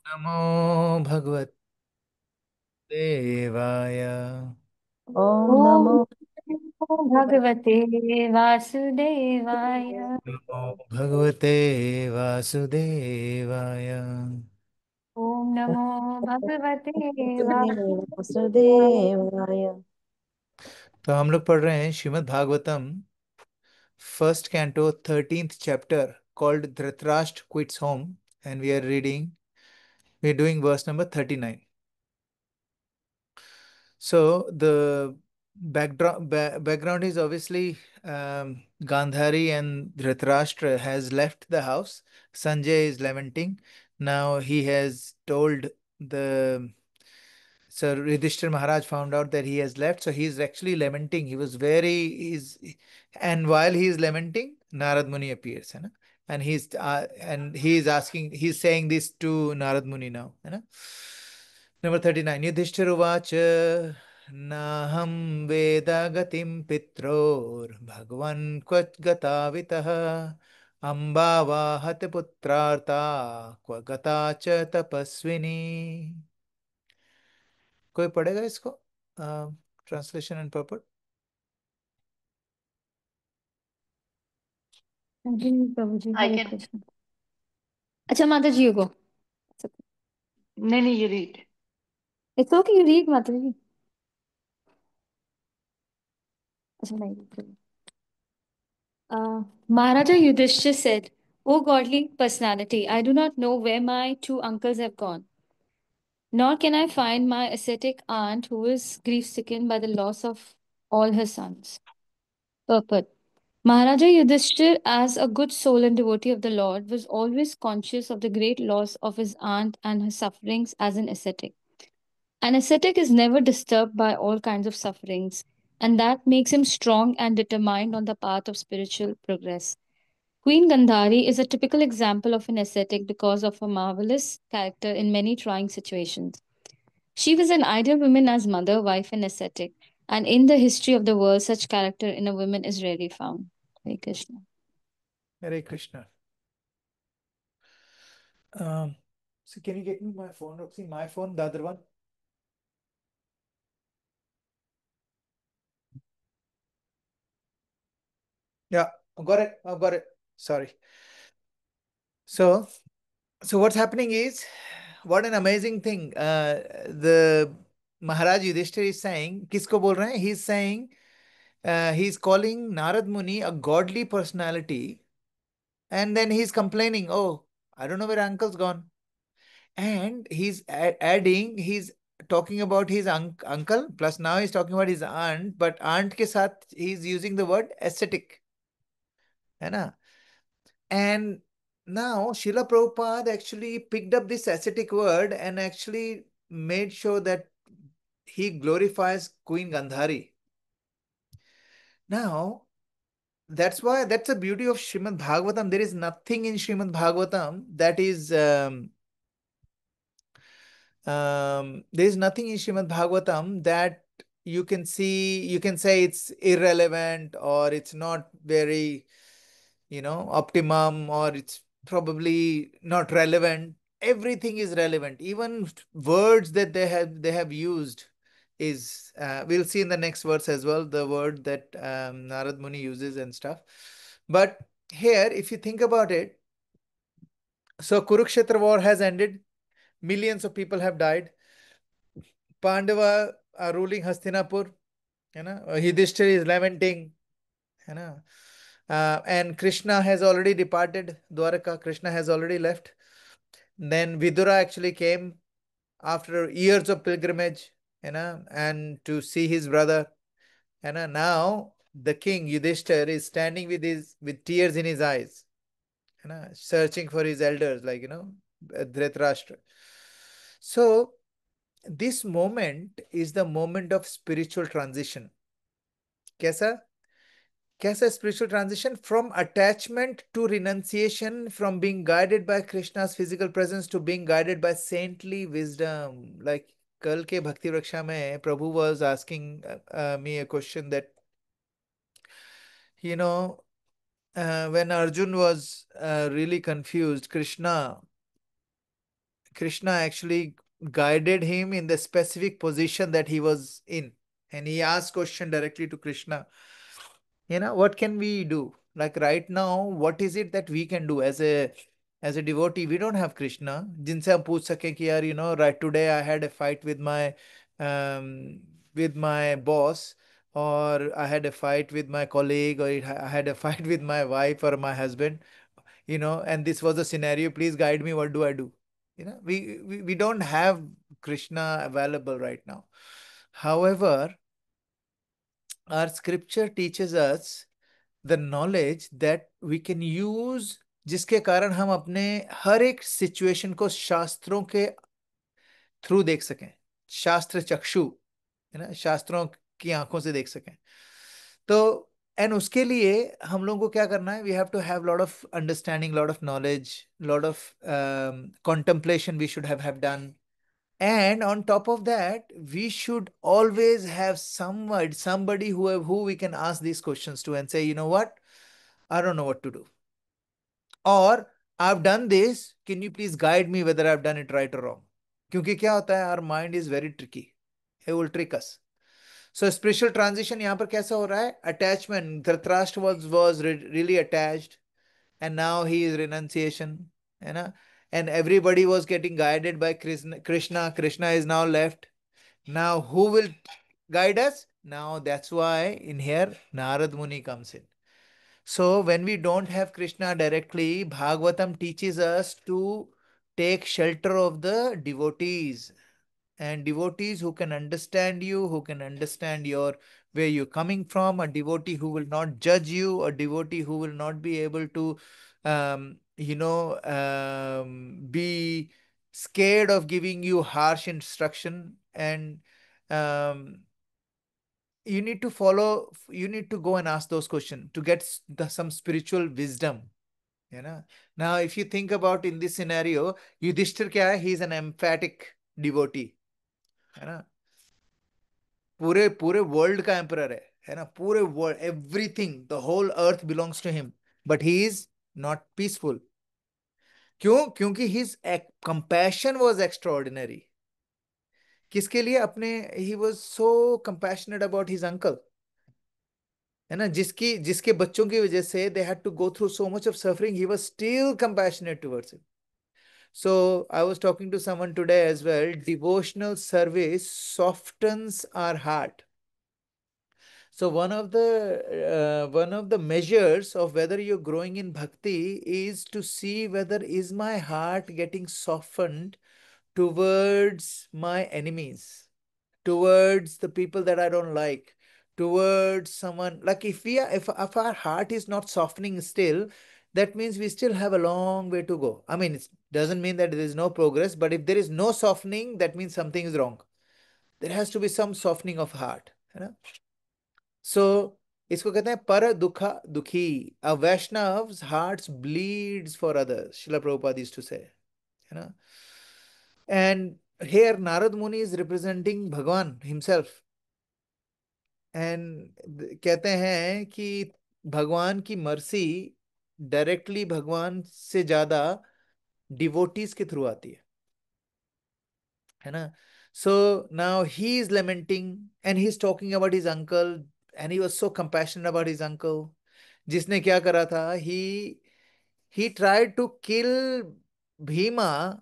नमो भगवते देवाय। ओम नमो नमो भगवते वासुदेवाय। भगवते वासुदेवाय। ओम नमो भगवते वासुदेवाय। वासुदेवाय। तो हम लोग पढ़ रहे हैं Shrimad Bhagavatam first canto 13th chapter called Dhritarashtra quits home, and we're doing verse number 39. So the background is obviously Gandhari and Dhritarashtra has left the house. Sanjay is lamenting. Now he has told the so Yudhishthir Maharaj found out that he has left, so he is actually lamenting. He was very he's and while he is lamenting, Narad Muni appears, है ना? And he is asking, he's saying this to Narad Muni now, है ना? Number 39. Yudhishthir uvacha naham veda gatim pitror bhagwan kvat gatavitah ambavahate putrarta kva gata cha tapasvini. कोई पढ़ेगा इसको translation and purport? जी Prabhu ji, I Hare can. Krishna. अच्छा माता जी को। नहीं नहीं, you read. It's okay, you read माता जी। अच्छा नहीं। Maharaja Yudhishthir said, O godly personality, I do not know where my two uncles have gone, nor can I find my ascetic aunt who is grief stricken by the loss of all her sons. Purport. Maharaja Yudhishthir, as a good soul and devotee of the Lord, was always conscious of the great loss of his aunt and her sufferings as an ascetic. An ascetic is never disturbed by all kinds of sufferings, and that makes him strong and determined on the path of spiritual progress. Queen Gandhari is a typical example of an ascetic because of her marvelous character in many trying situations. She was an ideal woman as mother, wife, and ascetic, and in the history of the world, such character in a woman is rarely found. Hare Krishna. Hare Krishna. So can you get me my phone, Roxy? My phone, the other one? Yeah, I've got it. I've got it. Sorry. So, so what's happening is, what an amazing thing. The Maharaj Yudhishthir is saying, किसको बोल रहे हैं? He's saying, he's calling Narad Muni a godly personality, and then he's complaining, oh, I don't know where uncle's gone. And he's adding, he's talking about his uncle, plus now he's talking about his aunt, but aunt के साथ he's using the word ascetic, है ना? And now Srila Prabhupada actually picked up this ascetic word and actually made sure that he glorifies Queen Gandhari. Now, that's why that's the beauty of Srimad Bhagavatam. There is nothing in Srimad Bhagavatam that is there is nothing in Srimad Bhagavatam that you can say it's irrelevant or it's not very, optimum, or it's probably not relevant. Everything is relevant. Even words that they have used is we'll see in the next verse as well, the word that Narad Muni uses and stuff. But here, if you think about it, so Kurukshetra war has ended, millions of people have died. Pandava are ruling Hastinapur, Yudhishthir is lamenting, है ना? And Krishna has already departed Dwaraka. Krishna has already left. Then Vidura actually came after years of pilgrimage, and to see his brother. Now the king Yudhishthir is standing with tears in his eyes, searching for his elders, like Dhritarashtra. So this moment is the moment of spiritual transition. कैसा? कैसा spiritual transition? From attachment to renunciation, from being guided by Krishna's physical presence to being guided by saintly wisdom. Like कल के भक्ति रक्षा में Prabhu was asking me a question that, you know, when Arjun was really confused, Krishna Krishna actually guided him in the specific position that he was in. And he asked question directly to Krishna. What can we do? Like right now, what is it that we can do as a devotee? We don't have Krishna. जिनसे हम पूछ सकें कि यार, right today I had a fight with my boss, or I had a fight with my colleague, or I had a fight with my wife or my husband, and this was the scenario. Please guide me. What do I do? We don't have Krishna available right now. However, our scripture teaches us the knowledge that we can use, जिसके कारण हम अपने हर एक situation को शास्त्रों के through देख सकें, शास्त्र चक्षु, है ना, शास्त्रों की आंखों से देख सकें। तो एंड उसके लिए हम लोगों को क्या करना है? We have to have lot of understanding, lot of knowledge, lot of contemplation we should have done. And on top of that, we should always have somebody who we can ask these questions to and say, you know what, I don't know what to do. Or I've done this, can you please guide me whether I've done it right or wrong? क्योंकि क्या होता है, our mind is very tricky. It will trick us. So spiritual transition यहाँ पर कैसा हो रहा है? Attachment. Dhritarashtra was really attached, and now he is renunciation, है ना? And everybody was getting guided by Krishna. Krishna is now left. Now who will guide us? Now that's why in here Narad Muni comes in. So when we don't have Krishna directly, Bhagavatam teaches us to take shelter of the devotees. And devotees who can understand you, who can understand where you're coming from, a devotee who will not judge you, a devotee who will not be able to be scared of giving you harsh instruction. And um, you need to go and ask those questions to get some spiritual wisdom. Now if you think about in this scenario, Yudhishthir kya hai? He is an emphatic devotee, है ना? पूरे पूरे world का emperor है ना? पूरे world, everything, the whole earth belongs to him, but he is not peaceful. क्यों? क्योंकि हिज कंपैशन वाज एक्स्ट्राऑर्डिनरी. किसके लिए? अपने, he was so compassionate about his uncle, है ना, जिसके बच्चों की वजह से they had to go through so much of suffering, he was still compassionate towards him. So I was talking to someone today as well. Devotional service softens our heart. So one of the measures of whether you're growing in bhakti is to see whether is my heart getting softened towards my enemies, towards the people that I don't like, towards someone. Like if our heart is not softening still, that means we still have a long way to go. I mean, it doesn't mean that there is no progress, but if there is no softening, that means something is wrong. There has to be some softening of heart, है ना? So इसको कहते हैं पर दुखा दुखी. A Vaishnav's heart bleeds for others. Srila Prabhupada used to say, है ना? And here Narad Muni is representing Bhagwan himself. And कहते हैं कि भगवान की मर्सी डायरेक्टली भगवान से ज्यादा डिवोटीज के थ्रू आती है ना? So now he is lamenting and he's talking about his uncle, and he was so compassionate about his uncle. जिसने क्या करा था? He tried to kill Bhima,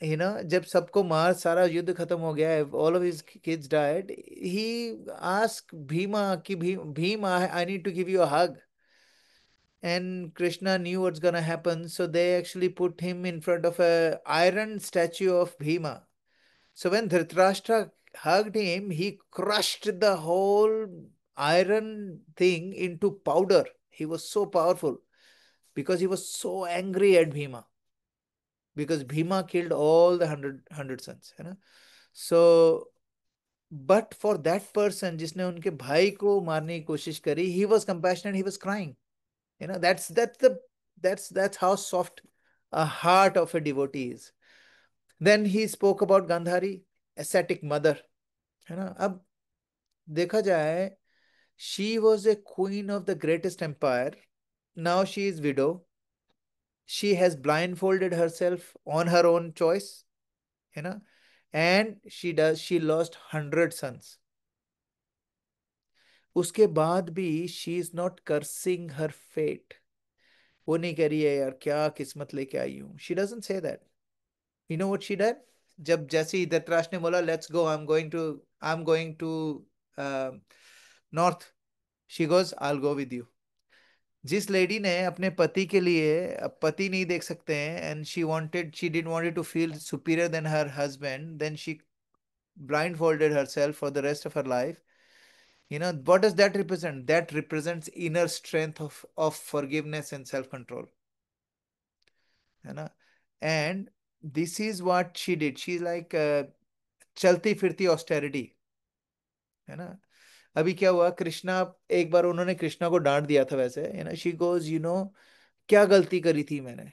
जब सबको मार, सारा युद्ध खत्म हो गया, all of his kids died. He asked Bhima कि Bhima, I need to give you a hug. And Krishna knew what's gonna happen, so they actually put him in front of a iron statue of Bhima. So when Dhritarashtra hugged him, he crushed the whole iron thing into powder. He was so powerful because he was so angry at Bhima, because Bhima killed all the hundred sons, है ना? So, but for that person जिसने उनके भाई को मारने की कोशिश करी, he was compassionate, he was crying. That's how soft a heart of a devotee is. Then he spoke about Gandhari, ascetic mother, है ना? अब देखा जाए, she was a queen of the greatest empire. Now she is widow. she has blindfolded herself on her own choice, you know, and she lost 100 sons. उसके बाद भी she is not cursing her fate. वो नहीं कह रही है यार क्या किस्मत लेके आई हूँ. She doesn't say that. You know what she did? जब जैसे ही धृतराष्ट्र ने बोला let's go, I'm going to north. She goes, I'll go with you. जिस लेडी ने अपने पति के लिए, अब पति नहीं देख सकते हैं, and she didn't wanted to feel superior then her husband, then she blindfolded herself for the rest of her life. What does that represent? That represents inner strength of forgiveness and self control. And this is what she did. She's like चलती फिरती austerity, है ना. अभी क्या हुआ, कृष्णा, एक बार उन्होंने कृष्णा को डांट दिया था वैसे, शी गोज, क्या गलती करी थी मैंने,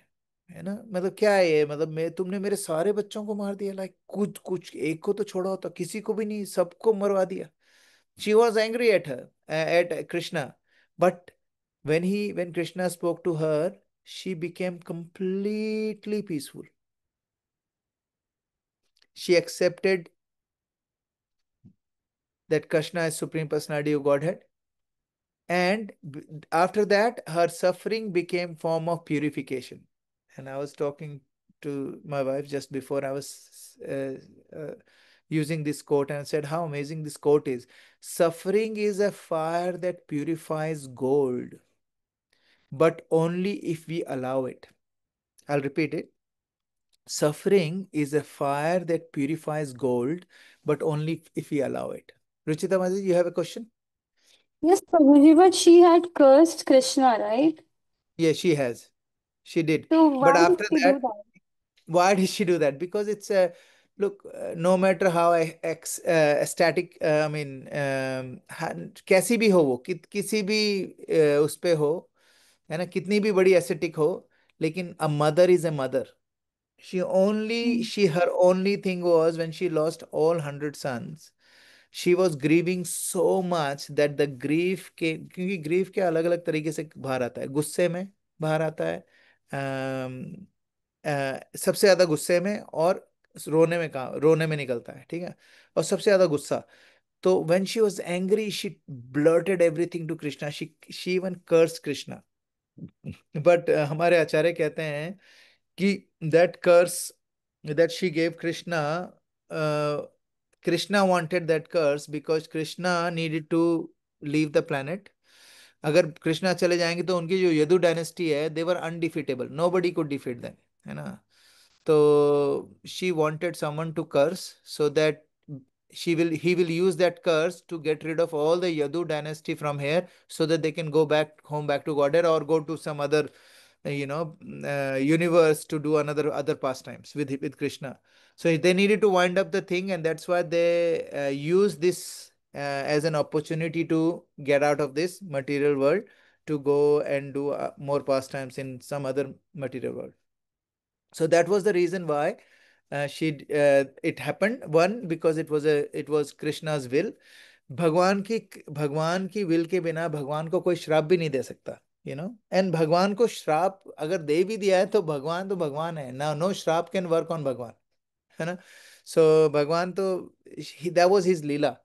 है ना, मतलब क्या है ये, मतलब मैं, तुमने मेरे सारे बच्चों को मार दिया, लाइक कुछ कुछ एक को तो छोड़ा होता, किसी को भी नहीं, सबको मरवा दिया. She was angry at her, at Krishna. But when Krishna spoke to her, she became completely peaceful. She accepted that Krishna is Supreme Personality of Godhead. And after that, her suffering became form of purification. And I was talking to my wife just before, I was using this quote, and I said how amazing this quote is. Suffering is a fire that purifies gold, but only if we allow it. I'll repeat it. Suffering is a fire that purifies gold, but only if we allow it. Ruchita Maji, you have a question? Yes, Prabhuji, but she had cursed Krishna, right? Yeah, she has. She did. So why But did after she do that, that? why did she do that? Because it's a look, no matter how ecstatic, I mean, कैसी भी हो वो, किसी भी उस पे हो, है ना, कितनी भी बड़ी एस्थेटिक हो, लेकिन a mother is a mother. Her only thing was when she lost all 100 sons, she was grieving so much that the grief के, क्योंकि grief के अलग अलग तरीके से बाहर आता है, गुस्से में बाहर आता है, सबसे ज्यादा गुस्से में, और रोने में निकलता है, ठीक है, और सबसे ज्यादा गुस्सा. तो when she was angry, she blurted everything to Krishna. She even cursed Krishna. But हमारे आचार्य कहते हैं कि that curse that she gave Krishna, uh, Krishna wanted that curse because Krishna needed to leave the planet. अगर कृष्णा चले जाएंगे तो उनकी जो यदु डायनेस्टी है, they were undefeatable, nobody could defeat them, है ना. तो she wanted someone to curse so that he will use that curse to get rid of all the Yadu dynasty from here, so that they can go back home, back to Godhead, or go to some other universe to do other pastimes with Krishna. So they needed to wind up the thing, and that's why they use this as an opportunity to get out of this material world, to go and do more pastimes in some other material world. So that was the reason why it happened. One, because it was Krishna's will. भगवान की will के बिना भगवान को कोई श्राप भी नहीं दे सकता, एंड भगवान को श्राप अगर दे भी दिया है तो भगवान है ना, नो श्राप कैन वर्क ऑन भगवान, है ना. सो भगवान तो, that was his Leela.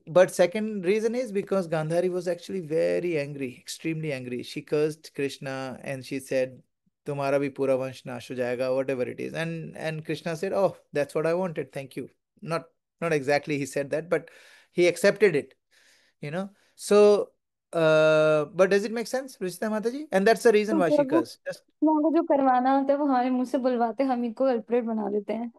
But second reason is because Gandhari was actually very angry, extremely angry. She cursed Krishna and she said, तुम्हारा भी पूरा वंश नाश हो जाएगा, whatever it is. And Krishna said, oh, that's what I wanted, thank you. Not exactly he said that, but he accepted it, you know. So, but does it make sense, Ruchita Mataji? And that's the reason तो why she Prabhu cursed. Krishna को जो करवाना होता है वो हमारे मुंह से बुलवाते, हम ही को कल्प्रेट बना देते हैं.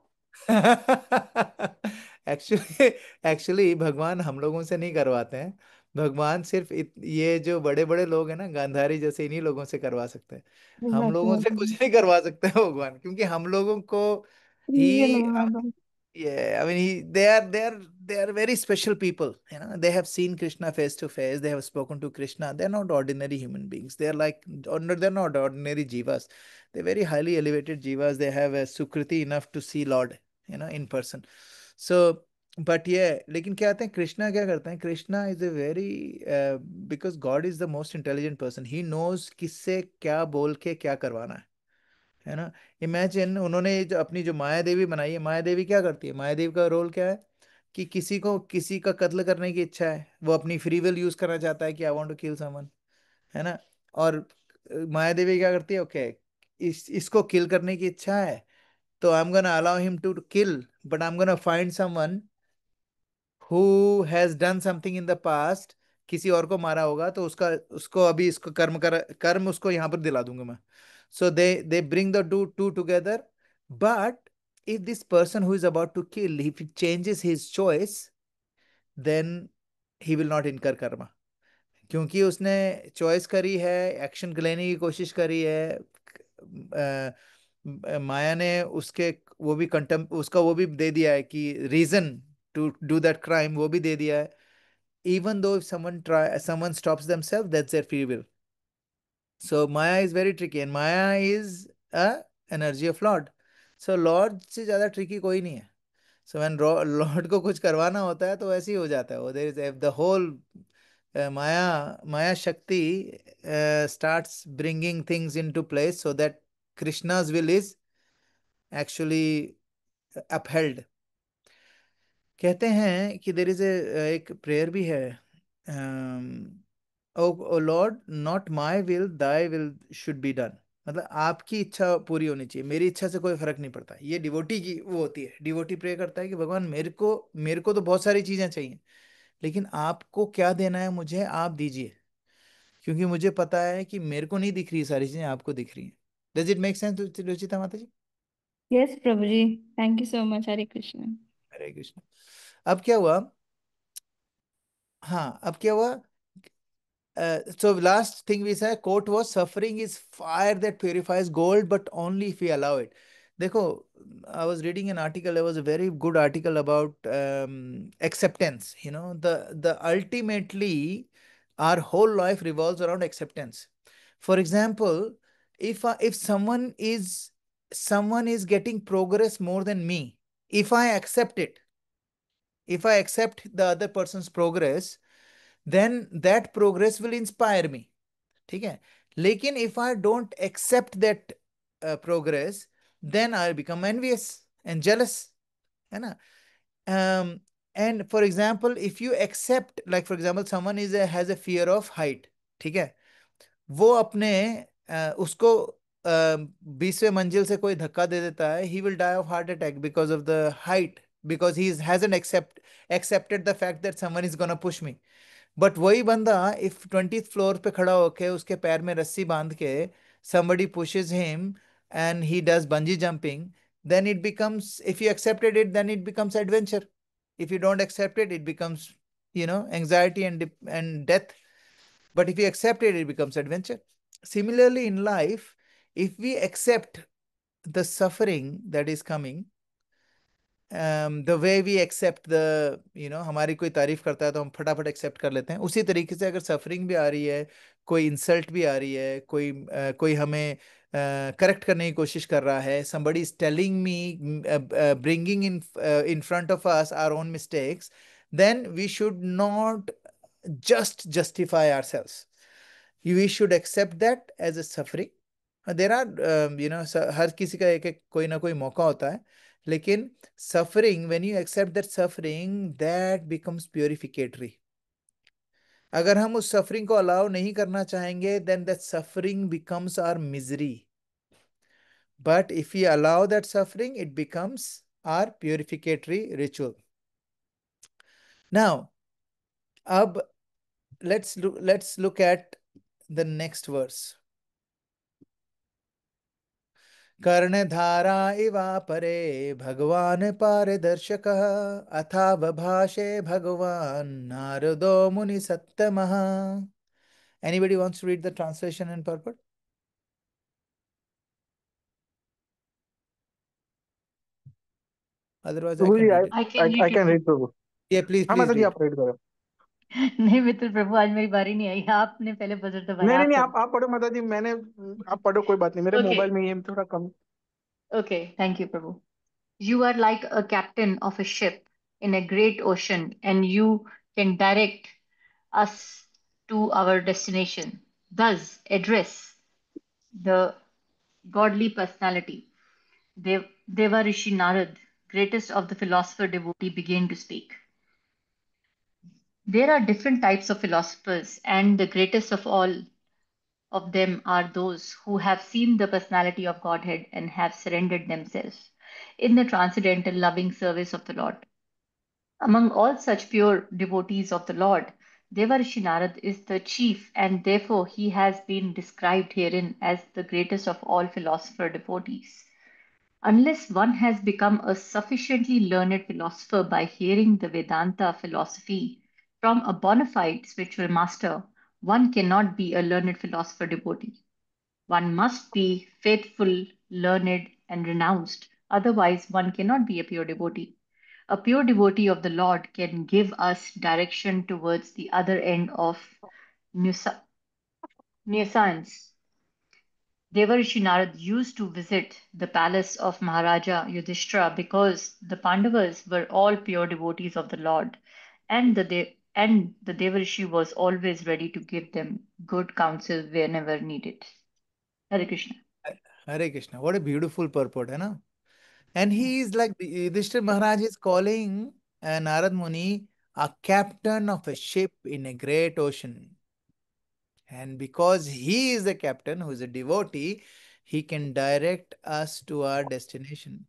एक्चुअली भगवान हम लोगों से नहीं करवाते हैं. भगवान सिर्फ ये जो बड़े बड़े लोग हैं ना, गांधारी जैसे, इन्हीं लोगों से करवा सकते हैं. हम एग्जैक्टली लोगों से कुछ मतलब नहीं करवा सकते हैं भगवान, क्योंकि हम लोगों को ये ही, लोग हैं बस. yeah, I mean, they are very special people. They have seen Krishna face to face. They have spoken to Krishna. They're not ordinary human beings. They're not ordinary jivas. They're very highly elevated jivas. They have a sukriti enough to see Lord, in person. So, but yeah, लेकिन क्या आते हैं, कृष्णा क्या करते हैं, Krishna is a very because God is the most intelligent person. He knows किससे क्या बोल के क्या करवाना है. है ना। इमेजिन उन्होंने जो अपनी जो माया देवी बनाई है, माया देवी क्या करती है, माया देवी का रोल क्या है कि किसी का कत्ल करने की इच्छा है, वो अपनी फ्री विल यूज करना चाहता है कि I want to kill someone, है ना। और माया देवी क्या करती है, ओके इसको किल करने की इच्छा है, तो I am gonna allow him to kill, but I am gonna find someone who has done something in the past, किसी और को मारा होगा तो उसका उसको अभी इसको कर्म उसको यहाँ पर दिला दूंगा मैं। So they bring the two together, but if this person who is about to kill, if he changes his choice, then he will not incur karma, क्योंकि उसने चॉइस करी है, एक्शन लेने की कोशिश करी है। माया ने उसके वो भी कंटेम उसका वो भी दे दिया है कि reason to do that crime, वो भी दे दिया है। even though if someone stops themselves, that's their free will. So Maya is very tricky, and Maya is a energy of Lord. So Lord से ज्यादा tricky कोई नहीं है। So when Lord को कुछ करवाना होता है तो ऐसे ही हो जाता है वो। There is the whole Maya Shakti starts bringing things into place so that Krishna's will is actually upheld. कहते हैं कि देर इज एक प्रेयर भी है, O Lord not my will thy will should be done, मतलब आपकी इच्छा पूरी होनी चाहिए, मेरी इच्छा से कोई फर्क नहीं पड़ता। ये डिवोटी की वो होती है, डिवोटी प्रे करता है कि भगवान मेरे को तो बहुत सारी चीजें चाहिए, लेकिन आपको क्या देना है मुझे आप दीजिए, क्योंकि मुझे पता है कि मेरे को नहीं दिख रही सारी चीजें, आपको दिख रही हैं। Does it make sense Ruchita माता जी? Yes, Prabhuji. Thank you so much. Hare Krishna. हरे कृष्ण। अब क्या हुआ, हाँ अब क्या हुआ, so last thing we said quote was suffering is fire that purifies gold but only if we allow it. देखो, I was reading an article, it was a very good article about acceptance. The ultimately our whole life revolves around acceptance. For example, if someone is getting progress more than me, if I accept it, if I accept the other person's progress, then that progress will inspire me, ठीक है। लेकिन if I don't accept that progress, then I become envious and jealous, है ना। And for example if you accept, like for example someone is has a fear of height, ठीक है, वो अपने उसको 20वें मंजिल से कोई धक्का दे देता है, he will die of heart attack because of the height, because he hasn't accepted the fact that someone is gonna push me. But वही बंदा इफ 20th फ्लोर पे खड़ा होके उसके पैर में रस्सी बांध के somebody pushes him and he does bungee jumping, then it becomes, if you accepted it, then it becomes adventure. If you don't accept it, it becomes anxiety and death. But if you accept it, it becomes adventure. Similarly in life, if we accept the suffering that is coming, the way we accept the हमारी कोई तारीफ करता है तो हम फटाफट accept कर लेते हैं, उसी तरीके से अगर सफरिंग भी आ रही है, कोई इंसल्ट भी आ रही है, कोई हमें करेक्ट करने की कोशिश कर रहा है, somebody is telling me, bringing in front of us our own mistakes, then we should not just justify ourselves. We should accept that as a suffering. There are हर किसी का एक एक कोई ना कोई मौका होता है, लेकिन suffering, when you accept that suffering, that becomes purificatory. अगर हम उस सफरिंग को अलाउ नहीं करना चाहेंगे, then that suffering becomes our misery, but if you allow that suffering, it becomes our purificatory ritual. Now अब let's look at the next verse. कर्णधारा इवापरे भगवान पारदर्शकः अथा बभाषे भगवान नारदो मुनि सत्तमः. Anybody wants to read the translation and purport? Otherwise, I Prabhu can ji read it. I can I read can it. read Prabhu. Yeah, please, हाँ please माता जी read. आप read करो. नहीं मित्र प्रभु, आज मेरी बारी नहीं आई, आपने पहले बजट दबाया, नहीं नहीं आप नहीं करो. आप पढ़ो माता जी, आप पढ़ो, कोई बात नहीं, मेरे Okay, मोबाइल में ये थोड़ा कम. okay, thank you, Prabhu. You are like a captain of a ship in a great ocean, and you can direct us to our destination. Thus, address the godly personality, Deva Rishi Narad, greatest of the philosopher devotee, began to speak. There are different types of philosophers, and the greatest of all of them are those who have seen the personality of Godhead and have surrendered themselves in the transcendental loving service of the Lord. Among all such pure devotees of the Lord, Devarishi Narad is the chief, and therefore he has been described herein as the greatest of all philosopher devotees. Unless one has become a sufficiently learned philosopher by hearing the Vedanta philosophy from a bona fide spiritual master, one cannot be a learned philosopher devotee. One must be faithful, learned, and renounced. Otherwise, one cannot be a pure devotee. A pure devotee of the Lord can give us direction towards the other end of nuisance. Devarishi Narad used to visit the palace of Maharaja Yudhishthira because the Pandavas were all pure devotees of the Lord, and the Devarishi was always ready to give them good counsel whenever needed. Hare Krishna. Hare Krishna. What a beautiful purport, है ना? And he is like Yudhishthira Maharaj is calling Narad Muni a captain of a ship in a great ocean. And because he is the captain who is a devotee, he can direct us to our destination.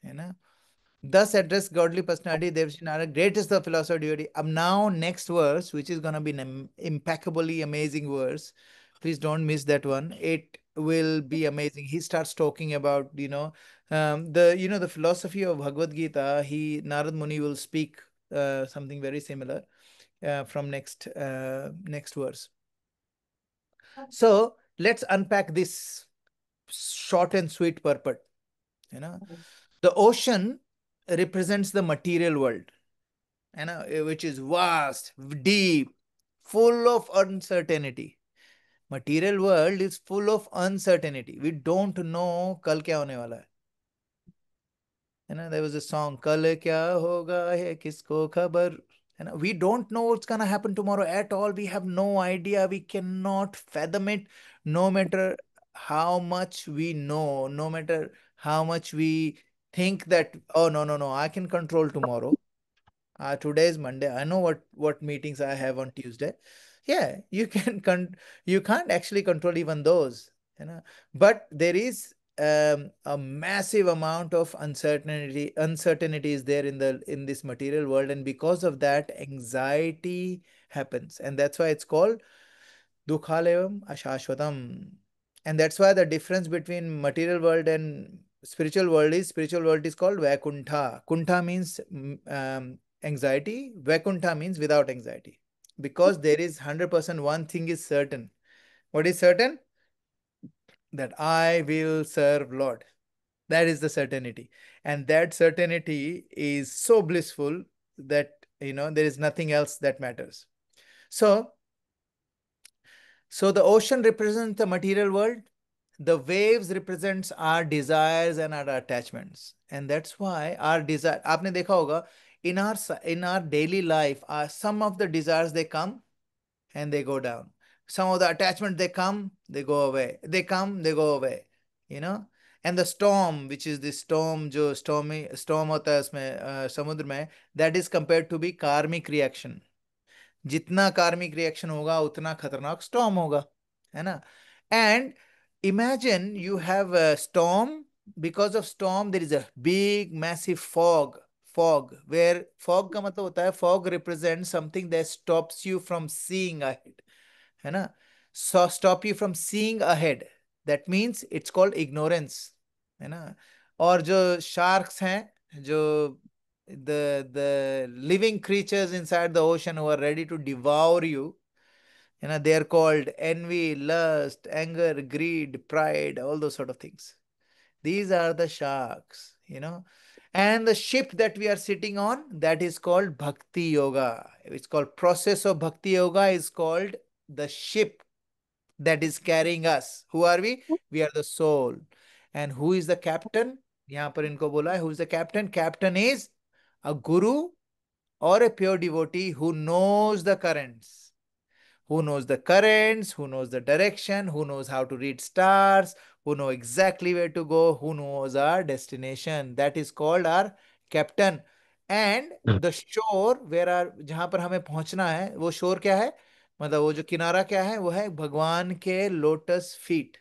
You know? Thus address godly personality, Devshin Narad, greatest of philosopher devotee. Now next verse, which is going to be an impeccably amazing verse. Please don't miss that one. It will be amazing. He starts talking about, the philosophy of Bhagavad Gita. Narad Muni will speak something very similar from next verse. So let's unpack this short and sweet purport. The ocean represents the material world, which is vast, deep, full of uncertainty. Material world is full of uncertainty. We don't know kal kya hone wala hai. There was a song, Kal kya hoga hai kisko khabar. We don't know what's gonna happen tomorrow at all. We have no idea. We cannot fathom it, no matter how much we know, no matter how much we think that, oh no, I can control tomorrow. Today is Monday. I know what meetings I have on Tuesday. Yeah, you can't actually control even those, But there is a massive amount of uncertainty is there in this material world, and because of that, anxiety happens, and that's why it's called dukhalayam ashashvatam. And that's why the difference between material world and spiritual world is called Vaikuntha. Kuntha means anxiety. Vaikuntha means without anxiety. Because there is 100% one thing is certain. What is certain? That I will serve Lord. That is the certainty. And that certainty is so blissful that, there is nothing else that matters. So the ocean represents the material world. The waves represents our desires and our attachments. And that's why our desire, आपने देखा होगा, in our daily life, some of the desires, they come and they go down. Some of the attachments, they come, they go away. They come, they go away. And the storm, which is the storm, जो storm होता है उसमें समुद्र में, that is compared to be karmic reaction. जितना कार्मिक reaction होगा उतना खतरनाक स्टॉर्म होगा, है ना? And imagine you have a storm. Because of storm there is a big massive fog where fog का मतलब होता है, fog represent something that stops you from seeing ahead, है ना? Stop you from seeing ahead, that means it's called ignorance, है ना? और जो शार्क्स हैं, जो the living creatures inside the ocean who are ready to devour you, they are called envy, lust, anger, greed, pride, all those sort of things. These are the sharks, and the ship that we are sitting on, that is called bhakti yoga. It's called process of bhakti yoga, is called the ship that is carrying us. Who are we? We are the soul. And who is the captain? यहाँ पर इनको बोला है, who is the captain? Captain is a guru or a pure devotee who knows the currents, who knows the direction, who knows how to read stars, who know exactly where to go, who knows our destination. That is called our captain. And the shore where our, जहां पर हमें पहुंचना है, वो शोर क्या है, मतलब वो जो किनारा क्या है, वो है भगवान के लोटस फीट,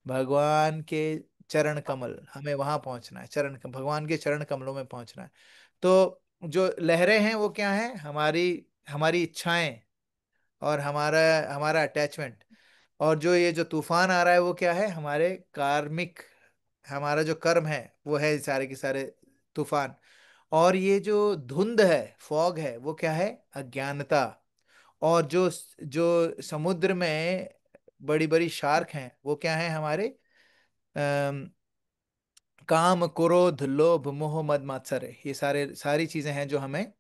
भगवान के चरण कमल। हमें वहां पहुंचना है, भगवान के चरण कमलों में पहुंचना है। तो जो लहरें हैं वो क्या है, हमारी हमारी इच्छाएं और हमारा हमारा अटैचमेंट। और जो ये जो तूफान आ रहा है वो क्या है, हमारे कार्मिक, हमारा जो कर्म है वो है सारे के सारे तूफान। और ये जो धुंध है, फॉग है, वो क्या है, अज्ञानता। और जो जो समुद्र में बड़ी बड़ी शार्क हैं वो क्या है, हमारे अम, काम, क्रोध, लोभ, मोह, मद, मात्सर्य। ये सारी चीजें हैं जो हमें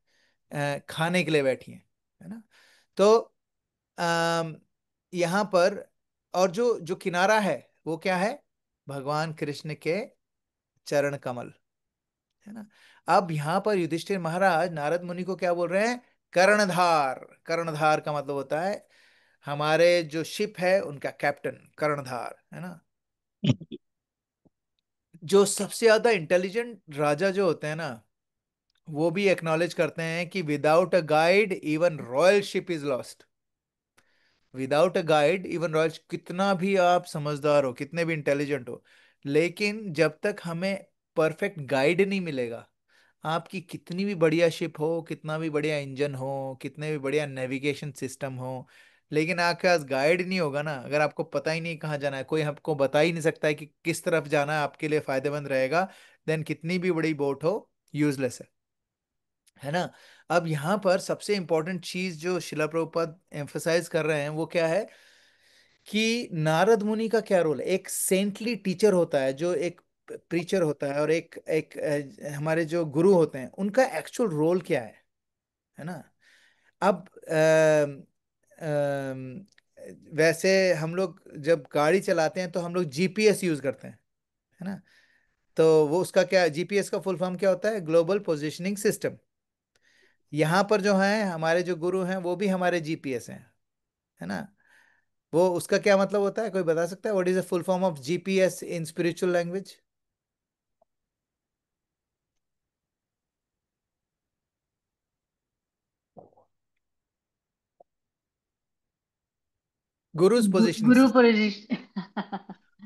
खाने के लिए बैठी हैं, है ना। तो अम, यहाँ पर, और जो जो किनारा है वो क्या है, भगवान कृष्ण के चरण कमल, है ना। अब यहाँ पर युधिष्ठिर महाराज नारद मुनि को क्या बोल रहे हैं, कर्णधार। कर्णधार का मतलब होता है हमारे जो शिप है उनका कैप्टन, कर्णधार, है ना। जो सबसे ज्यादा इंटेलिजेंट राजा जो होते हैं ना, वो भी एक्नॉलेज करते हैं कि without a guide even royal ship is lost. Without a guide even royal, कितना भी आप समझदार हो, कितने भी इंटेलिजेंट हो, लेकिन जब तक हमें परफेक्ट गाइड नहीं मिलेगा, आपकी कितनी भी बढ़िया शिप हो, कितना भी बढ़िया इंजन हो, कितने भी बढ़िया नेविगेशन सिस्टम हो, लेकिन आपके पास गाइड नहीं होगा ना, अगर आपको पता ही नहीं कहाँ जाना है, कोई आपको बता ही नहीं सकता है कि किस तरफ जाना है आपके लिए फायदेमंद रहेगा, देन कितनी भी बड़ी बोट हो, यूजलेस है ना। अब यहाँ पर सबसे इंपॉर्टेंट चीज जो शिला प्रभुपाद एम्फसाइज कर रहे हैं वो क्या है, कि नारद मुनि का क्या रोल है। एक सेंटली टीचर होता है, जो एक प्रीचर होता है, और एक एक हमारे जो गुरु होते हैं उनका एक्चुअल रोल क्या है ना। अब वैसे हम लोग जब गाड़ी चलाते हैं तो हम लोग जीपीएस यूज करते हैं, है ना। तो वो उसका क्या, जीपीएस का फुल फॉर्म क्या होता है, ग्लोबल पोजिशनिंग सिस्टम। यहाँ पर जो है हमारे जो गुरु हैं वो भी हमारे जीपीएस हैं, है ना। वो उसका क्या मतलब होता है, कोई बता सकता है, what is the full form of GPS in spiritual language. Gurus positioning Guru system. position.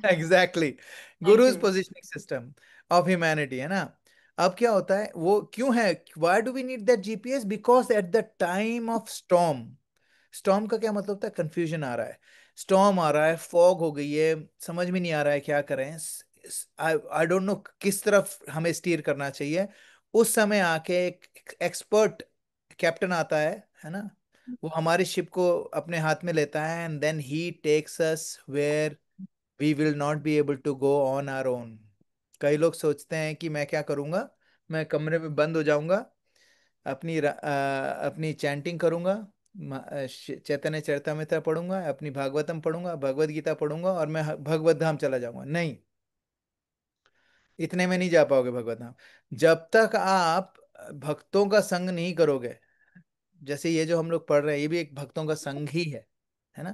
Exactly, Thank gurus you. Positioning system of humanity, है ना। अब क्या होता है, वो क्यों है, why do we need that GPS, because at the time of storm, storm का क्या मतलब होता है, कंफ्यूजन आ रहा है, स्टॉर्म आ रहा है, फॉग हो गई है, समझ में नहीं आ रहा है क्या करें, आई आई डोंट नो किस तरफ हमें स्टीयर करना चाहिए। उस समय आके एक एक्सपर्ट कैप्टन आता है ना। वो हमारी शिप को अपने हाथ में लेता है, and then he takes us where we will not be able to go on our own. कई लोग सोचते हैं कि मैं क्या करूंगा, मैं कमरे में बंद हो जाऊंगा, अपनी चैंटिंग करूंगा, चैतन्य चरितमृत पढ़ूंगा, अपनी भागवतम पढ़ूंगा, भगवत गीता पढ़ूंगा, और मैं भगवत धाम चला जाऊंगा। नहीं, इतने में नहीं जा पाओगे भगवत धाम। जब तक आप भक्तों का संग नहीं करोगे, जैसे ये जो हम लोग पढ़ रहे हैं ये भी एक भक्तों का संघ ही है ना।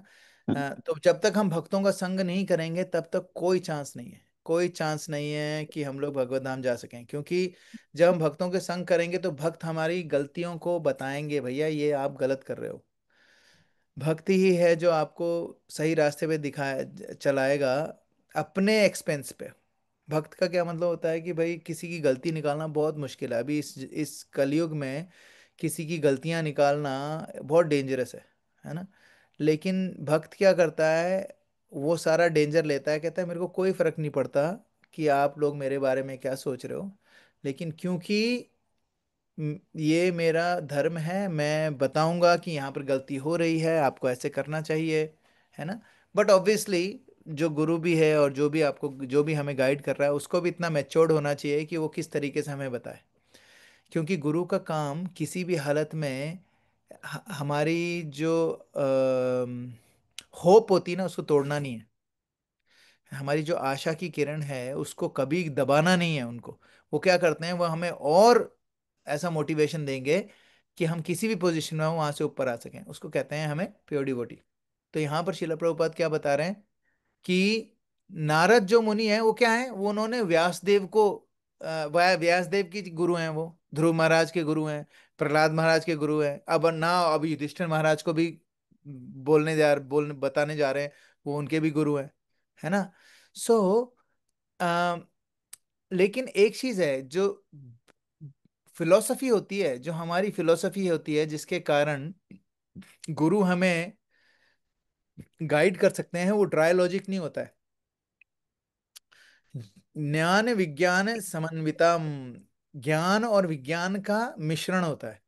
तो जब तक हम भक्तों का संग नहीं करेंगे तब तक कोई चांस नहीं है, कोई चांस नहीं है कि हम लोग भगवत धाम जा सकें। क्योंकि जब हम भक्तों के संग करेंगे तो भक्त हमारी गलतियों को बताएंगे, भैया ये आप गलत कर रहे हो। भक्ति ही है जो आपको सही रास्ते पे दिखाए, चलाएगा अपने एक्सपेंस पे। भक्त का क्या मतलब होता है कि भाई किसी की गलती निकालना बहुत मुश्किल है, अभी इस कलयुग में किसी की गलतियां निकालना बहुत डेंजरस है ना। लेकिन भक्त क्या करता है, वो सारा डेंजर लेता है, कहता है मेरे को कोई फर्क नहीं पड़ता कि आप लोग मेरे बारे में क्या सोच रहे हो, लेकिन क्योंकि ये मेरा धर्म है, मैं बताऊंगा कि यहाँ पर गलती हो रही है, आपको ऐसे करना चाहिए, है ना। बट ऑब्वियसली जो गुरु भी है और जो भी आपको, जो भी हमें गाइड कर रहा है, उसको भी इतना मैच्योर्ड होना चाहिए कि वो किस तरीके से हमें बताए। क्योंकि गुरु का काम किसी भी हालत में हमारी जो होप होती है ना उसको तोड़ना नहीं है, हमारी जो आशा की किरण है उसको कभी दबाना नहीं है उनको। वो क्या करते हैं, वो हमें और ऐसा मोटिवेशन देंगे कि हम किसी भी पोजीशन में हो वहां से ऊपर आ सकें, उसको कहते हैं हमें प्योर डिवोटी। तो यहाँ पर शिला प्रभुपाद क्या बता रहे हैं कि नारद जो मुनि है वो क्या है, वो उन्होंने व्यासदेव को व्यासदेव की गुरु हैं, वो ध्रुव महाराज के गुरु हैं, प्रहलाद महाराज के गुरु हैं, अब युधिष्ठिर महाराज को भी बोलने बताने जा रहे हैं, वो उनके भी गुरु हैं, है ना। सो लेकिन एक चीज है जो फिलोसफी होती है, जो हमारी फिलोसफी होती है, जिसके कारण गुरु हमें गाइड कर सकते हैं, वो ड्राई लॉजिक नहीं होता है। ज्ञान विज्ञान समन्वितम, ज्ञान और विज्ञान का मिश्रण होता है।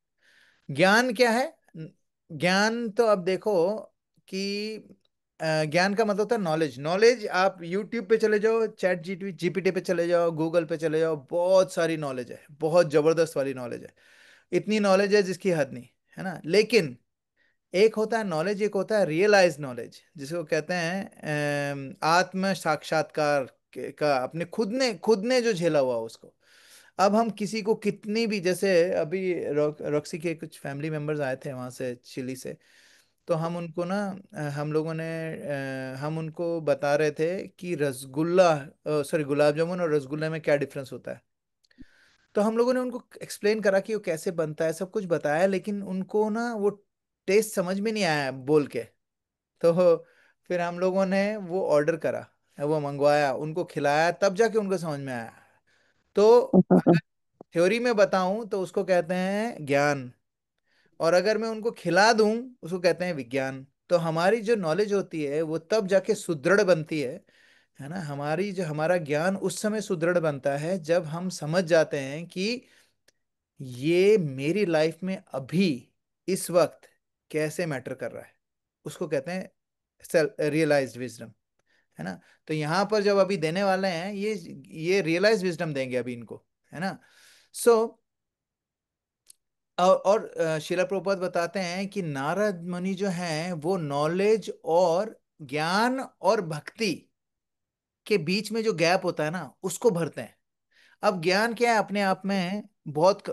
ज्ञान क्या है? ज्ञान तो अब देखो कि ज्ञान का मतलब होता है नॉलेज। नॉलेज आप यूट्यूब पे चले जाओ, चैट जीपीटी पे चले जाओ, गूगल पे चले जाओ, बहुत सारी नॉलेज है, बहुत जबरदस्त वाली नॉलेज है, इतनी नॉलेज है जिसकी हद नहीं, है ना। लेकिन एक होता है नॉलेज, एक होता है रियलाइज नॉलेज, जिसको कहते हैं आत्म साक्षात्कार का, अपने खुद ने जो झेला हुआ उसको। अब हम किसी को कितनी भी, जैसे अभी रॉक्सी के कुछ फैमिली मेंबर्स आए थे वहां से, चिली से, तो हम उनको ना हम लोगों ने हम उनको बता रहे थे कि रसगुल्ला, सॉरी, गुलाब जामुन और रसगुल्ला में क्या डिफरेंस होता है। तो हम लोगों ने उनको एक्सप्लेन करा कि वो कैसे बनता है, सब कुछ बताया, लेकिन उनको ना वो टेस्ट समझ में नहीं आया बोल के। तो फिर हम लोगों ने वो ऑर्डर करा, वो मंगवाया, उनको खिलाया, तब जाके उनको समझ में आया। तो अगर थ्योरी में बताऊं तो उसको कहते हैं ज्ञान, और अगर मैं उनको खिला दूं उसको कहते हैं विज्ञान। तो हमारी जो नॉलेज होती है वो तब जाके सुदृढ़ बनती है ना। हमारा ज्ञान उस समय सुदृढ़ बनता है जब हम समझ जाते हैं कि ये मेरी लाइफ में अभी इस वक्त कैसे मैटर कर रहा है। उसको कहते हैं सेल्फ रियलाइज्ड विजडम, है ना। तो यहाँ पर जब अभी देने वाले हैं ये रियलाइज विजडम देंगे अभी इनको, है ना। सो शिला प्रभुपाद बताते हैं कि नारद मुनि जो हैं वो नॉलेज और ज्ञान और भक्ति के बीच में जो गैप होता है ना उसको भरते हैं। अब ज्ञान क्या है, अपने आप में बहुत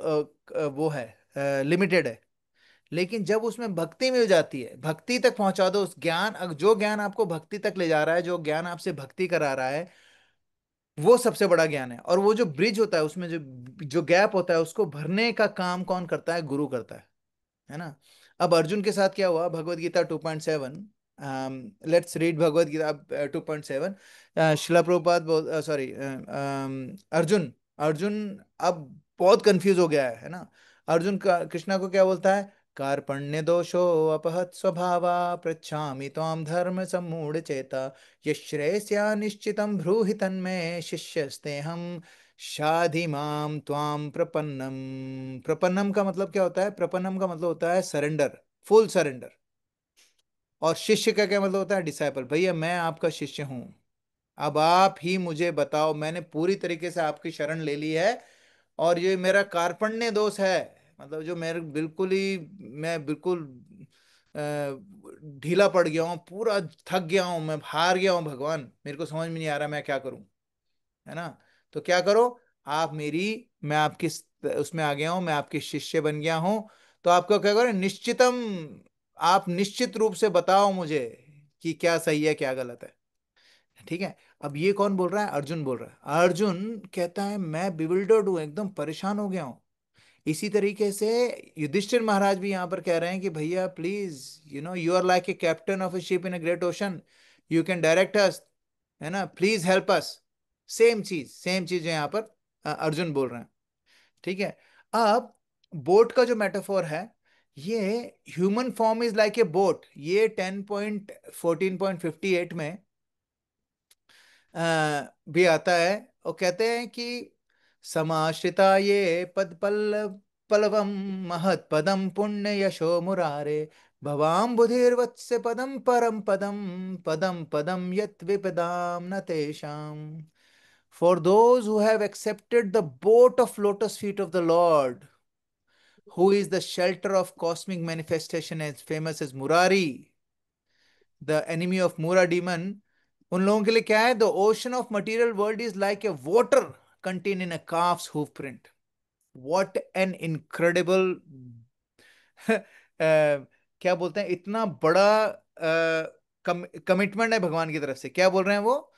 वो है, लिमिटेड है, लेकिन जब उसमें भक्ति मिल जाती है, भक्ति तक पहुंचा दो उस ज्ञान, जो ज्ञान आपको भक्ति तक ले जा रहा है, जो ज्ञान आपसे भक्ति करा रहा है, वो सबसे बड़ा ज्ञान है। और वो जो ब्रिज होता है, उसमें जो जो गैप होता है, उसको भरने का काम कौन करता है? गुरु करता है ना। अब अर्जुन के साथ क्या हुआ? Bhagavad Gita 2.7, let's read Bhagavad Gita 2.7। Shila Prabhupada, sorry, Arjun Arjun अब बहुत कंफ्यूज हो गया है ना। अर्जुन का कृष्णा को क्या बोलता है? कार्पण्य दोषो अपहत स्वभावा, पृच्छामि त्वां धर्म सम्मूढ़ चेता, यश्रेयस्या निश्चितं ब्रूहि तन्मे शिष्यस्तेहं शाधि माम त्वाम प्रपन्नम। प्रपन्नम का मतलब क्या होता है? प्रपन्नम का मतलब होता है सरेंडर, फुल सरेंडर। और शिष्य का क्या मतलब होता है? डिसाइपल। भैया मैं आपका शिष्य हूं, अब आप ही मुझे बताओ, मैंने पूरी तरीके से आपकी शरण ले ली है, और ये मेरा कार्पण्य दोष है, मतलब जो मेरे बिल्कुल ही, मैं बिल्कुल अ, ढीला पड़ गया हूँ, पूरा थक गया हूँ, मैं हार गया हूँ भगवान, मेरे को समझ में नहीं आ रहा मैं क्या करूं, है ना। तो क्या करो आप मेरी, मैं आपकी उसमें आ गया हूं, मैं आपके शिष्य बन गया हूं। तो आपको क्या करो? निश्चितम, आप निश्चित रूप से बताओ मुझे कि क्या सही है क्या गलत है। ठीक है। अब ये कौन बोल रहा है? अर्जुन बोल रहा है। अर्जुन कहता है मैं बिविल्डर्ड हूं, एकदम परेशान हो गया हूं। इसी तरीके से युधिष्ठिर महाराज भी यहाँ पर कह रहे हैं कि भैया please, you are like a captain of a ship in a great ocean, you can direct us, है ना, प्लीज हेल्प अस। सेम चीज है यहाँ पर, अर्जुन बोल रहे हैं। ठीक है। अब बोट का जो मेटाफोर है, ये human form is like a boat, ये 10.14.58 में भी आता है। और कहते हैं कि समाश्रिता ये पद पल्लवम महत पदम पुण्य यशो मुरारे, भवाम बुधिर्वत्स पदम परम पदम, पदम पदम यत् विपदाम न तेषाम। For those who have accepted the boat of lotus feet of the Lord, who is the shelter of cosmic manifestation as famous as Murari, the enemy of Mura demon, उन लोगों के लिए क्या है? The ocean of material world is like a water contain in a calf's hoof print. What an incredible क्या बोलते हैं, इतना बड़ा कमिटमेंट है भगवान की तरफ से। क्या बोल रहे हैं वो?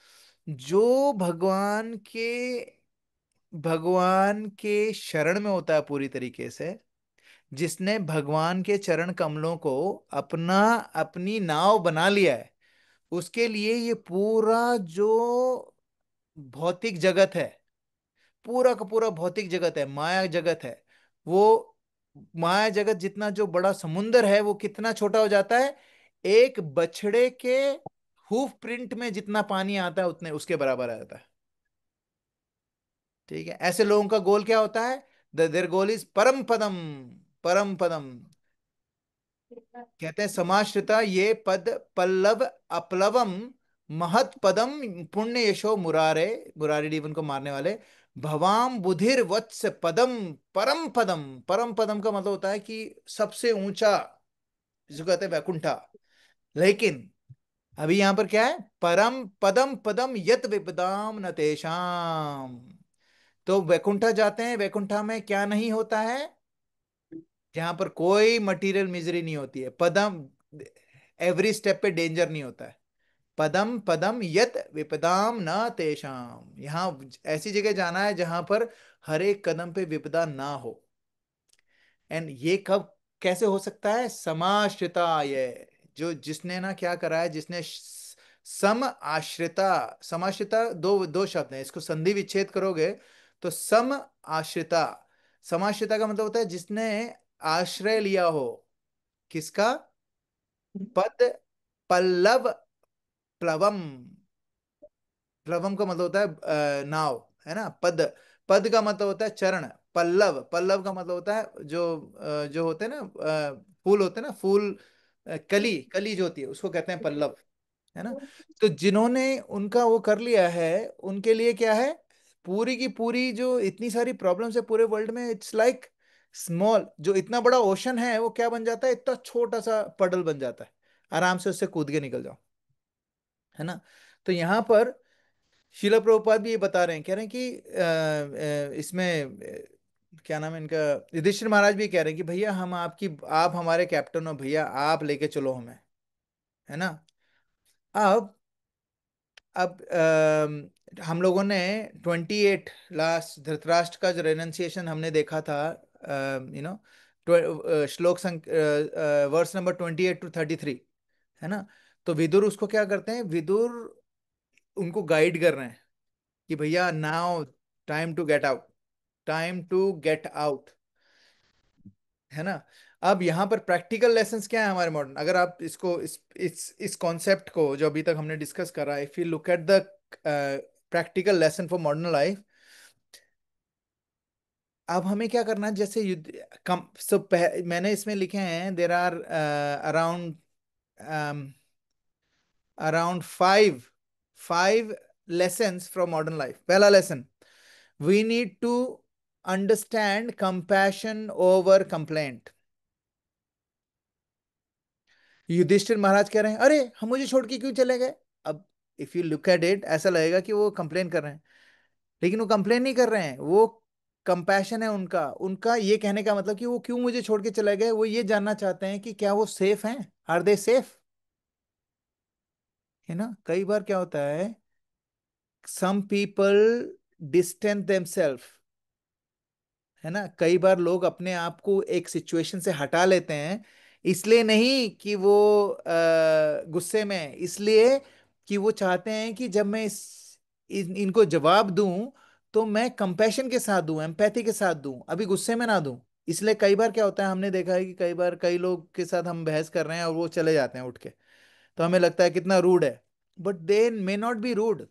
जो भगवान के शरण में होता है पूरी तरीके से, जिसने भगवान के चरण कमलों को अपना अपनी नाव बना लिया है, उसके लिए ये पूरा जो भौतिक जगत है, पूरा का पूरा भौतिक जगत है, माया जगत है, वो माया जगत जितना जो बड़ा समुंदर है वो कितना छोटा हो जाता है, एक बछड़े के हूफ प्रिंट में जितना पानी आता है उतने उसके बराबर आ जाता है। ठीक है, ऐसे लोगों का गोल क्या होता है? देयर गोल इज परम पदम। परम पदम कहते हैं समाश्रिता ये पद पल्लव अपलवम महत पदम पुण्य यशो मुरारे, मुरारी जीवन को मारने वाले, भवाम बुधिर वत्स पदम परम पदम। परम पदम का मतलब होता है कि सबसे ऊंचा, जिसको कहते हैं वैकुंठा। लेकिन अभी यहां पर क्या है? परम पदम पदम यत विपदाम न तेषाम। तो वैकुंठा जाते हैं, वैकुंठा में क्या नहीं होता है? जहां पर कोई मटेरियल मिजरी नहीं होती है। पदम, एवरी स्टेप पे डेंजर नहीं होता है। पदम पदम यत विपदाम न तेषाम, यहां ऐसी जगह जाना है जहां पर हर एक कदम पे विपदा ना हो। एंड ये कब कैसे हो सकता है? समाश्रिता ये, जो जिसने ना क्या करा है, जिसने सम आश्रिता। समाश्रिता दो दो शब्द हैं, इसको संधि विच्छेद करोगे तो सम आश्रिता। समाश्रिता का मतलब होता है जिसने आश्रय लिया हो। किसका? पद पल्लव प्लवम। प्लवम का मतलब होता है नाव, है ना। पद, पद का मतलब होता है चरण। पल्लव, पल्लव का मतलब होता है जो जो होते हैं ना फूल होते हैं ना, फूल कली, कली जो होती है उसको कहते हैं पल्लव, है ना। तो जिन्होंने उनका वो कर लिया है, उनके लिए क्या है? पूरी की पूरी जो इतनी सारी प्रॉब्लम्स है पूरे वर्ल्ड में, इट्स लाइक स्मॉल। जो इतना बड़ा ओशन है वो क्या बन जाता है? इतना छोटा सा पडल बन जाता है, आराम से उससे कूद के निकल जाओ, है ना। तो यहाँ पर शिला प्रभुपाद भी ये बता रहे हैं, कह रहे हैं कि इसमें क्या नाम है इनका, युधिष्ठिर महाराज भी कह रहे हैं कि भैया हम आपकी, आप हमारे कैप्टन हो भैया, आप लेके चलो हमें, है ना। अब हम लोगों ने 28 लास्ट धृतराष्ट्र का जो रेनन्सिएशन हमने देखा था, यू नो, श्लोक वर्स नंबर 28 to 33, है ना। तो विदुर उसको क्या करते हैं? विदुर उनको गाइड कर रहे हैं कि भैया now time to get out, time to get out, है ना। अब यहाँ पर प्रैक्टिकल लेसन्स क्या है हमारे मॉडर्न, अगर आप इसको इस कॉन्सेप्ट को जो अभी तक हमने डिस्कस करा है, if you look at the practical lesson for modern life, अब हमें क्या करना है? जैसे युद्ध कम सब मैंने इसमें लिखे हैं, there are around around five lessons from modern life. पहला lesson, we need to understand compassion over complaint. Yudhishthir Maharaj कह रहे हैं अरे हम मुझे छोड़ के क्यों चले गए? अब if you look at it, ऐसा लगेगा कि वो कंप्लेन कर रहे हैं, लेकिन वो कंप्लेन नहीं कर रहे हैं, वो कंपैशन है उनका। उनका ये कहने का मतलब कि वो क्यों मुझे छोड़ के चले गए, वो ये जानना चाहते हैं कि क्या वो सेफ हैं, आर दे सेफ, है ना। कई बार क्या होता है, सम पीपल डिस्टेंस देमसेल्फ, है ना। कई बार लोग अपने आप को एक सिचुएशन से हटा लेते हैं, इसलिए नहीं कि वो गुस्से में हैं, इसलिए कि वो चाहते हैं कि जब मैं इनको जवाब दूं तो मैं कंपैशन के साथ दूं, एम्पैथी के साथ दूं, अभी गुस्से में ना दूं। इसलिए कई बार क्या होता है, हमने देखा है कि कई बार कई लोग के साथ हम बहस कर रहे हैं और वो चले जाते हैं उठ के, तो हमें लगता है कितना रूड है, but they may not be rude.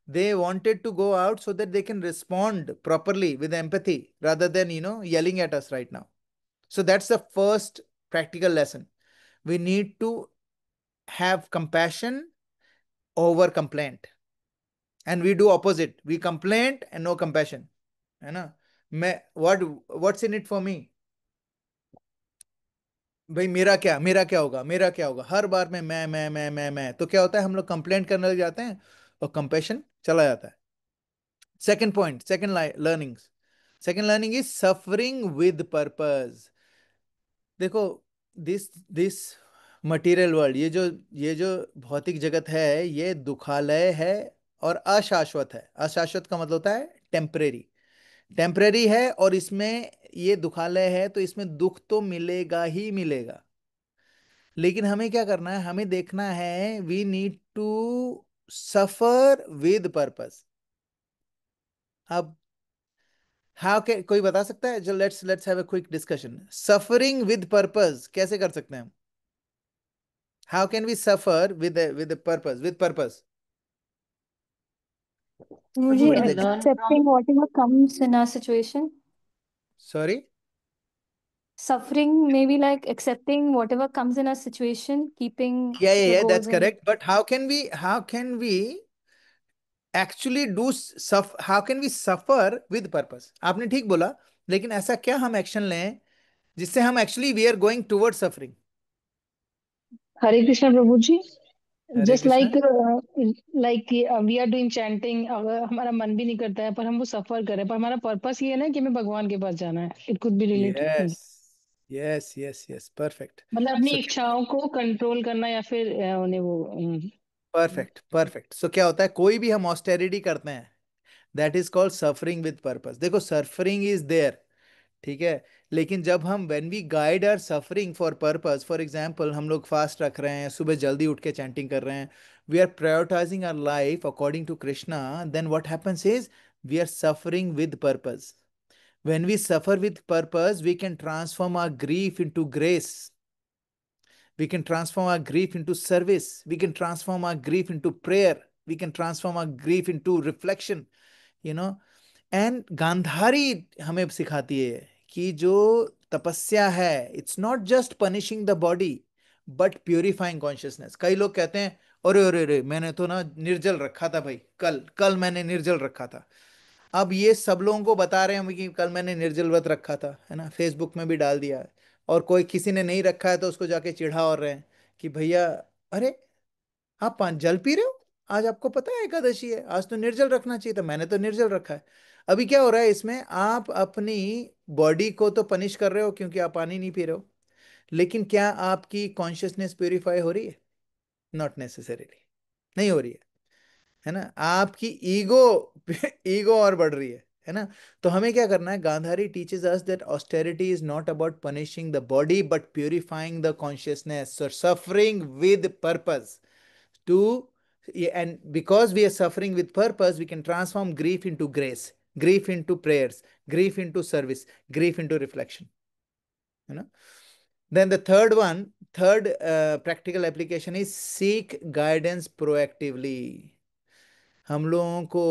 they wanted to go out so that they can respond properly with empathy rather than yelling at us right now. So that's the first practical lesson. We need to have compassion over complaint, and we do opposite, we complain and no compassion, है ना। मैं what's in it for me, भाई मेरा क्या होगा, मेरा क्या होगा, हर बार में मैं, तो क्या होता है, हम लोग कंप्लेंट करने लग जाते हैं और कंपैशन चला जाता है। Second point, learnings. Second learning is suffering with purpose. देखो, दिस मटेरियल वर्ल्ड, ये जो भौतिक जगत है, ये दुखालय है और अशाश्वत है। अशाश्वत का मतलब होता है टेम्परेरी। टेम्परेरी है और इसमें ये दुखालय है, तो इसमें दुख तो मिलेगा ही मिलेगा। लेकिन हमें क्या करना है, हमें देखना है we need to suffer with purpose. अब हाउ के कोई बता सकता है? जो let's have a quick discussion. Suffering with purpose कैसे कर सकते हैं हम? How can we suffer with purpose, with purpose? मुझे What is We it? learn accepting from whatever comes in our situation. Sorry? Suffering maybe like accepting whatever comes in our situation, keeping the Yeah, goals that's in. correct. But how can we actually how can we suffer with purpose? आपने ठीक बोला, लेकिन ऐसा क्या हम action लें जिससे हम actually we are going toward suffering? Hare Krishna Prabhu ji. Hare just Krishna. Like we are doing chanting, अगर हमारा मन भी नहीं करता है पर हम वो सफर कर रहे हैं, पर हमारा पर्पस ये है ना कि हमें भगवान के पास जाना है। It could be related, yes yes perfect. मतलब अपनी सो इच्छाओं को कंट्रोल करना या फिर उन्हें वो परफेक्ट। सो क्या होता है, कोई भी हम ऑस्टेरिटी करते हैं, that is called suffering with purpose. देखो सफरिंग इज देयर, ठीक है, लेकिन जब हम when we guide are suffering for purpose, for example हम लोग फास्ट रख रहे हैं, सुबह जल्दी उठ के चैंटिंग कर रहे हैं, we are prioritising our life according to Krishna, then what happens is we are suffering with purpose. When we suffer with purpose, we can transform our grief into grace. We can transform our grief into service. We can transform our grief into prayer. We can transform our grief into reflection, you know. And Gandhari हमें सिखाती है कि जो तपस्या है, it's not just punishing the body but purifying consciousness. कई लोग कहते हैं अरे अरे अरे मैंने तो ना निर्जल रखा था भाई, कल कल मैंने निर्जल रखा था। अब ये सब लोगों को बता रहे हैं कि कल मैंने निर्जल व्रत रखा था, है ना, फेसबुक में भी डाल दिया है। और कोई किसी ने नहीं रखा है तो उसको जाके चिढ़ा और रहे हैं कि भैया, अरे आप जल पी रहे हो, आज आपको पता है एकादशी है, आज तो निर्जल रखना चाहिए था, मैंने तो निर्जल रखा है। अभी क्या हो रहा है इसमें, आप अपनी बॉडी को तो पनिश कर रहे हो क्योंकि आप पानी नहीं पी रहे हो, लेकिन क्या आपकी कॉन्शियसनेस प्यूरिफाई हो रही है? नॉट नेसेसरीली, नहीं हो रही है ना। आपकी ईगो ईगो और बढ़ रही है ना। तो हमें क्या करना है, Gandhari teaches us that austerity is not about punishing the body but purifying the consciousness, so suffering with purpose to and because we are suffering with purpose, we can transform grief into grace, grief into prayers, grief into service, grief into reflection, you know. Then the third practical application is seek guidance proactively. हम लोगों को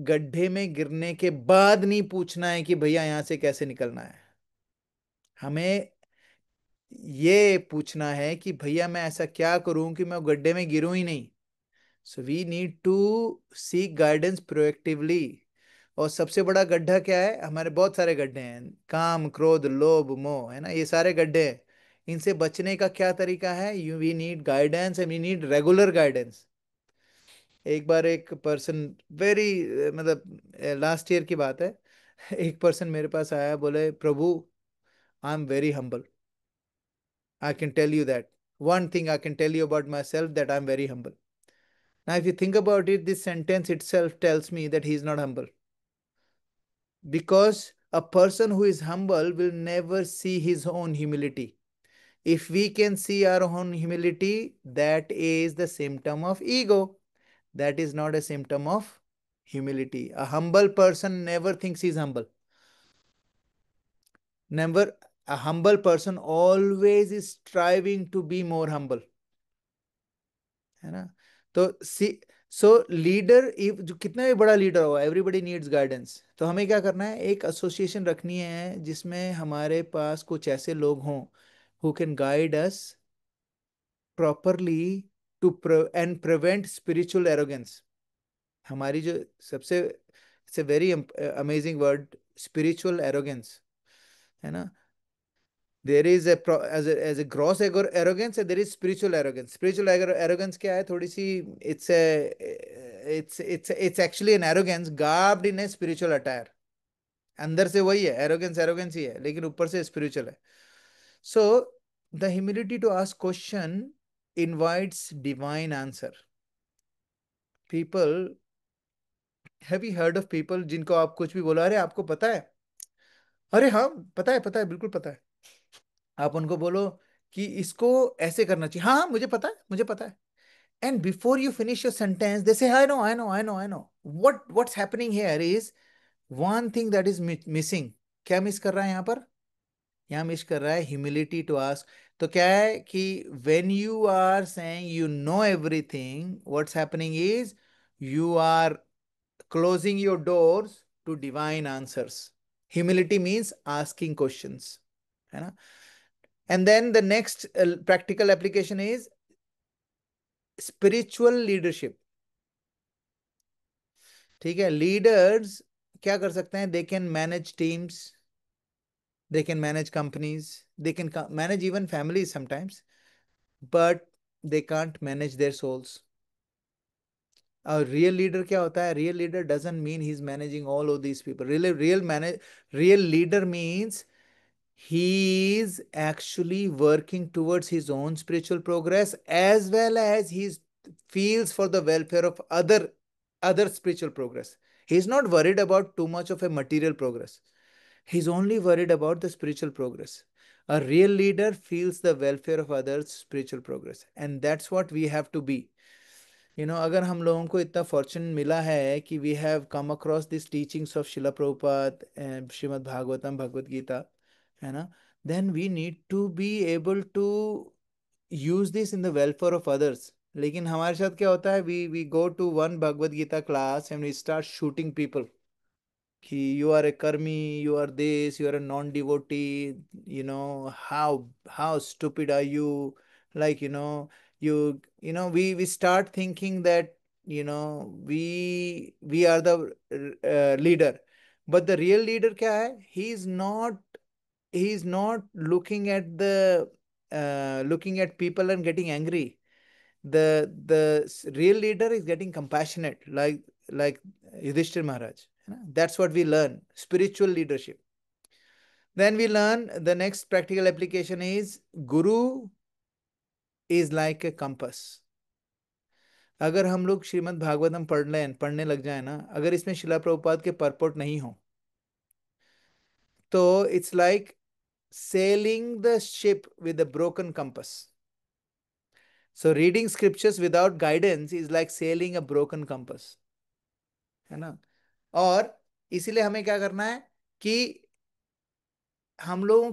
गड्ढे में गिरने के बाद नहीं पूछना है कि भैया यहां से कैसे निकलना है, हमें ये पूछना है कि भैया मैं ऐसा क्या करूं कि मैं गड्ढे में गिरूं ही नहीं। So we need to seek guidance proactively. और सबसे बड़ा गड्ढा क्या है, हमारे बहुत सारे गड्ढे हैं, काम क्रोध लोभ मोह, है ना, ये सारे गड्ढे हैं। इनसे बचने का क्या तरीका है, you we need guidance and we need regular guidance. एक बार एक पर्सन वेरी मतलब लास्ट ईयर की बात है, एक पर्सन मेरे पास आया, बोले Prabhu I am very humble, I can tell you that, one thing I can tell you about myself that I am very humble. Now, if you think about it, this sentence itself tells me that he is not humble. Because a person who is humble will never see his own humility. If we can see our own humility, that is the symptom of ego. That is not a symptom of humility. A humble person never thinks he's humble. Never. A humble person always is striving to be more humble. है ना। तो सी सो leader, जो कितना भी बड़ा leader हो, everybody needs guidance. तो हमें क्या करना है, एक एसोसिएशन रखनी है जिसमें हमारे पास कुछ ऐसे लोग हों who can guide us properly to and prevent spiritual arrogance. हमारी जो सबसे, it's a very amazing word, spiritual arrogance, है ना। There is as a gross arrogance, there is spiritual arrogance. Spiritual arrogance क्या है, थोड़ी सी it's it's actually an arrogance garbed in a spiritual attire. अंदर से वही है, एरोगेंस एरोगेंस ही है, लेकिन ऊपर से स्पिरिचुअल है। So the humility to ask question invites divine answer. People have you heard of people जिनको आप कुछ भी बोला, अरे आपको पता है, अरे हाँ पता है बिल्कुल पता है। आप उनको बोलो कि इसको ऐसे करना चाहिए, हाँ हाँ मुझे पता है। And before you finish your sentence, they say, I know. What's happening here is one thing that is missing. क्या मिस कर रहा है यहाँ पर? यहाँ मिस कर रहा है humility to ask. तो क्या है कि when you are saying you know everything, what's happening is you are closing your doors to divine answers. Humility means asking questions, है ना? And then the next practical application is spiritual leadership. ठीक है, leaders क्या कर सकते हैं? They can manage teams, they can manage companies, they can manage even families sometimes, but they can't manage their souls. और real leader क्या होता है? Real leader doesn't mean he is managing all of these people. Real leader means he is actually working towards his own spiritual progress as well as he feels for the welfare of other spiritual progress. He is not worried about too much of a material progress. He's only worried about the spiritual progress. A real leader feels the welfare of others spiritual progress, and that's what we have to be. अगर हम लोगों को इतना Fortune मिला है कि we have come across this teachings of Srila Prabhupada, Srimad Bhagavatam, Bhagavad Gita, है ना, then we need to be able to use this in the welfare of others. लेकिन हमारे साथ क्या होता है? We go to one Bhagavad Gita class and we start shooting people कि you are a karmi, you are this, you are a non-devotee, how stupid are you? Like, we start thinking that, we are the leader. But the real leader क्या है? He is not looking at people and getting angry. The real leader is getting compassionate, like Yudhishthir Maharaj. That's what we learn, spiritual leadership. Then we learn the next practical application is Guru is like a compass. अगर हम लोग श्रीमद् भागवतम पढ़ने लग जाए ना, अगर इसमें शिला प्रभुपाद के परपोट नहीं हो, तो it's like sailing the ship with a broken compass. So reading scriptures without guidance is like sailing a broken compass, है ना? और इसीलिए हमें क्या करना है कि हम लोगों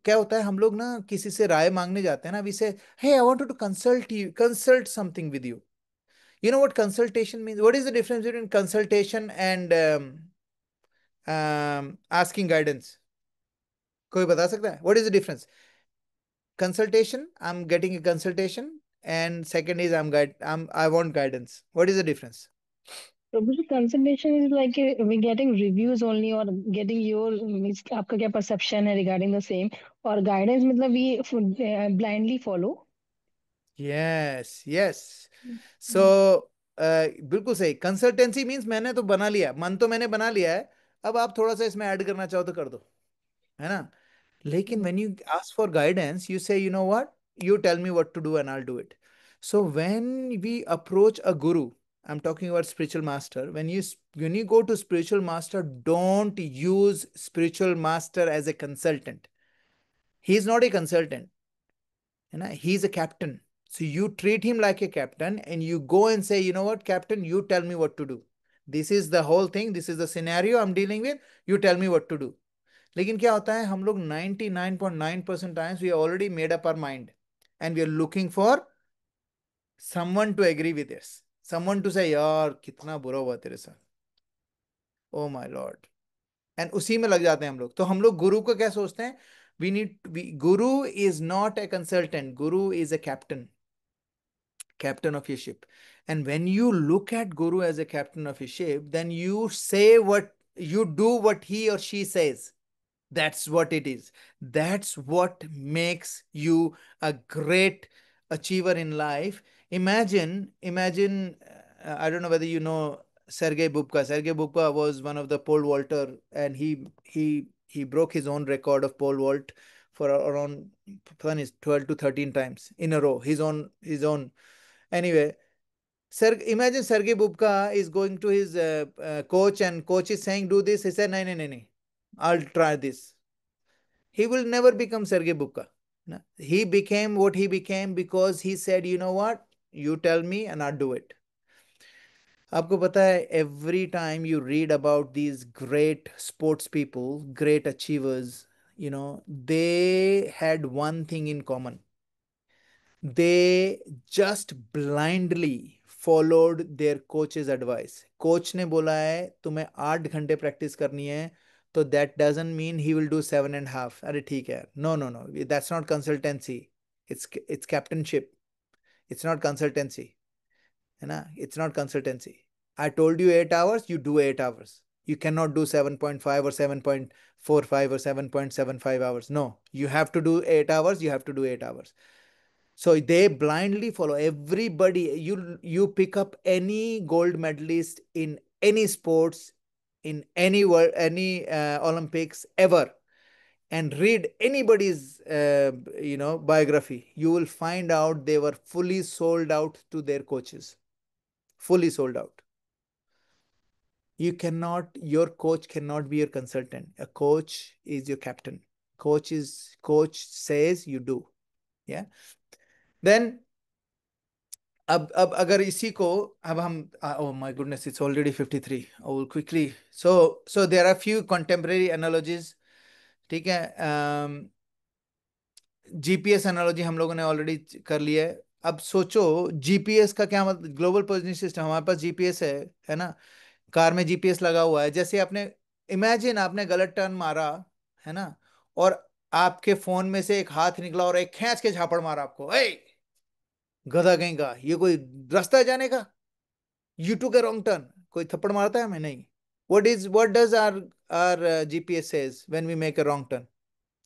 क्या होता है, हम लोग ना किसी से राय मांगने जाते हैं ना, we say, hey I wanted to consult something with you. You know what consultation means? What is the difference between consultation and asking guidance? कोई बता सकता है? What is the difference? Consultation, I'm getting a consultation, and second is I want guidance. What is the difference? Prabhuji, consultation is like we getting reviews only or getting your means आपका क्या perception है regarding the same, और guidance मतलब we blindly follow. Yes. So बिल्कुल सही। Consultancy means मैंने तो बना लिया, मन तो मैंने बना लिया है, अब आप थोड़ा सा इसमें ऐड करना चाहो तो कर दो, है ना? लेकिन when you ask for guidance, you say, you know what, you tell me what to do and I'll do it. So when we approach a guru, I'm talking about spiritual master, when you go to spiritual master, don't use spiritual master as a consultant. He is not a consultant, he's a captain. So you treat him like a captain and you go and say, you know what, captain, you tell me what to do. This is the whole thing, this is the scenario I'm dealing with, you tell me what to do. लेकिन क्या होता है, हम लोग 99.9% times we already made up our mind and we are looking for someone to agree with us, someone to say, यार कितना बुरा हुआ तेरे साथ, ओ माय लॉर्ड, एंड उसी में लग जाते हैं हम लोग। तो हम लोग गुरु को क्या सोचते हैं? गुरु is not a consultant, Guru is a captain of your ship. And when you look at guru as a captain of your ship, then you do what he or she says. That's what it is. That's what makes you a great achiever in life. Imagine, I don't know whether you know Sergei Bubka. Sergei Bubka was one of the pole vaulter, and he broke his own record of pole vault for around 12 to 13 times in a row. His own. Anyway, Sir, imagine Sergey Bubka is going to his coach and coach is saying, do this. He said, no, no, no, no. I'll try this. He will never become Sergey Bubka. No. He became what he became because he said, you know what? You tell me and I'll do it. आपको पता है every time you read about these great sports people, great achievers, they had one thing in common. They just blindly followed their coach's advice. Coach ने बोला है तुम्हें 8 घंटे practice करनी है, तो that doesn't mean he will do 7.5. अरे ठीक है, no, no, no, that's not consultancy. It's captainship. It's not consultancy. है ना? It's not consultancy. I told you 8 hours, you do 8 hours. You cannot do 7.5 or 7.45 or 7.75 hours. No, you have to do 8 hours. You have to do 8 hours. So they blindly follow everybody. You pick up any gold medalist in any sports, in any world, any Olympics ever, and read anybody's biography. You will find out they were fully sold out to their coaches. Fully sold out. Your coach cannot be your consultant. A coach is your captain. Coach says you do. Yeah. Then अब अगर इसी को अब हम oh my goodness, it's already 53. I will quickly. So there are few contemporary analogies. ठीक है. GPS analogy हम लोगों ने ऑलरेडी कर लिया है. अब सोचो जीपीएस का क्या मतलब. ग्लोबल पोजिशनिंग सिस्टम, हमारे पास जीपीएस है ना. कार में जीपीएस लगा हुआ है. जैसे आपने इमेजिन आपने गलत टर्न मारा, है ना, और आपके फोन में से एक हाथ निकला और एक खींच के झापड़ मारा आपको. ए गधा कहीं का, ये कोई रास्ता है जाने का? यू टू के रॉन्ग टर्न. कोई थप्पड़ मारता है हमें? नहीं. what does our GPS says when we make a wrong turn?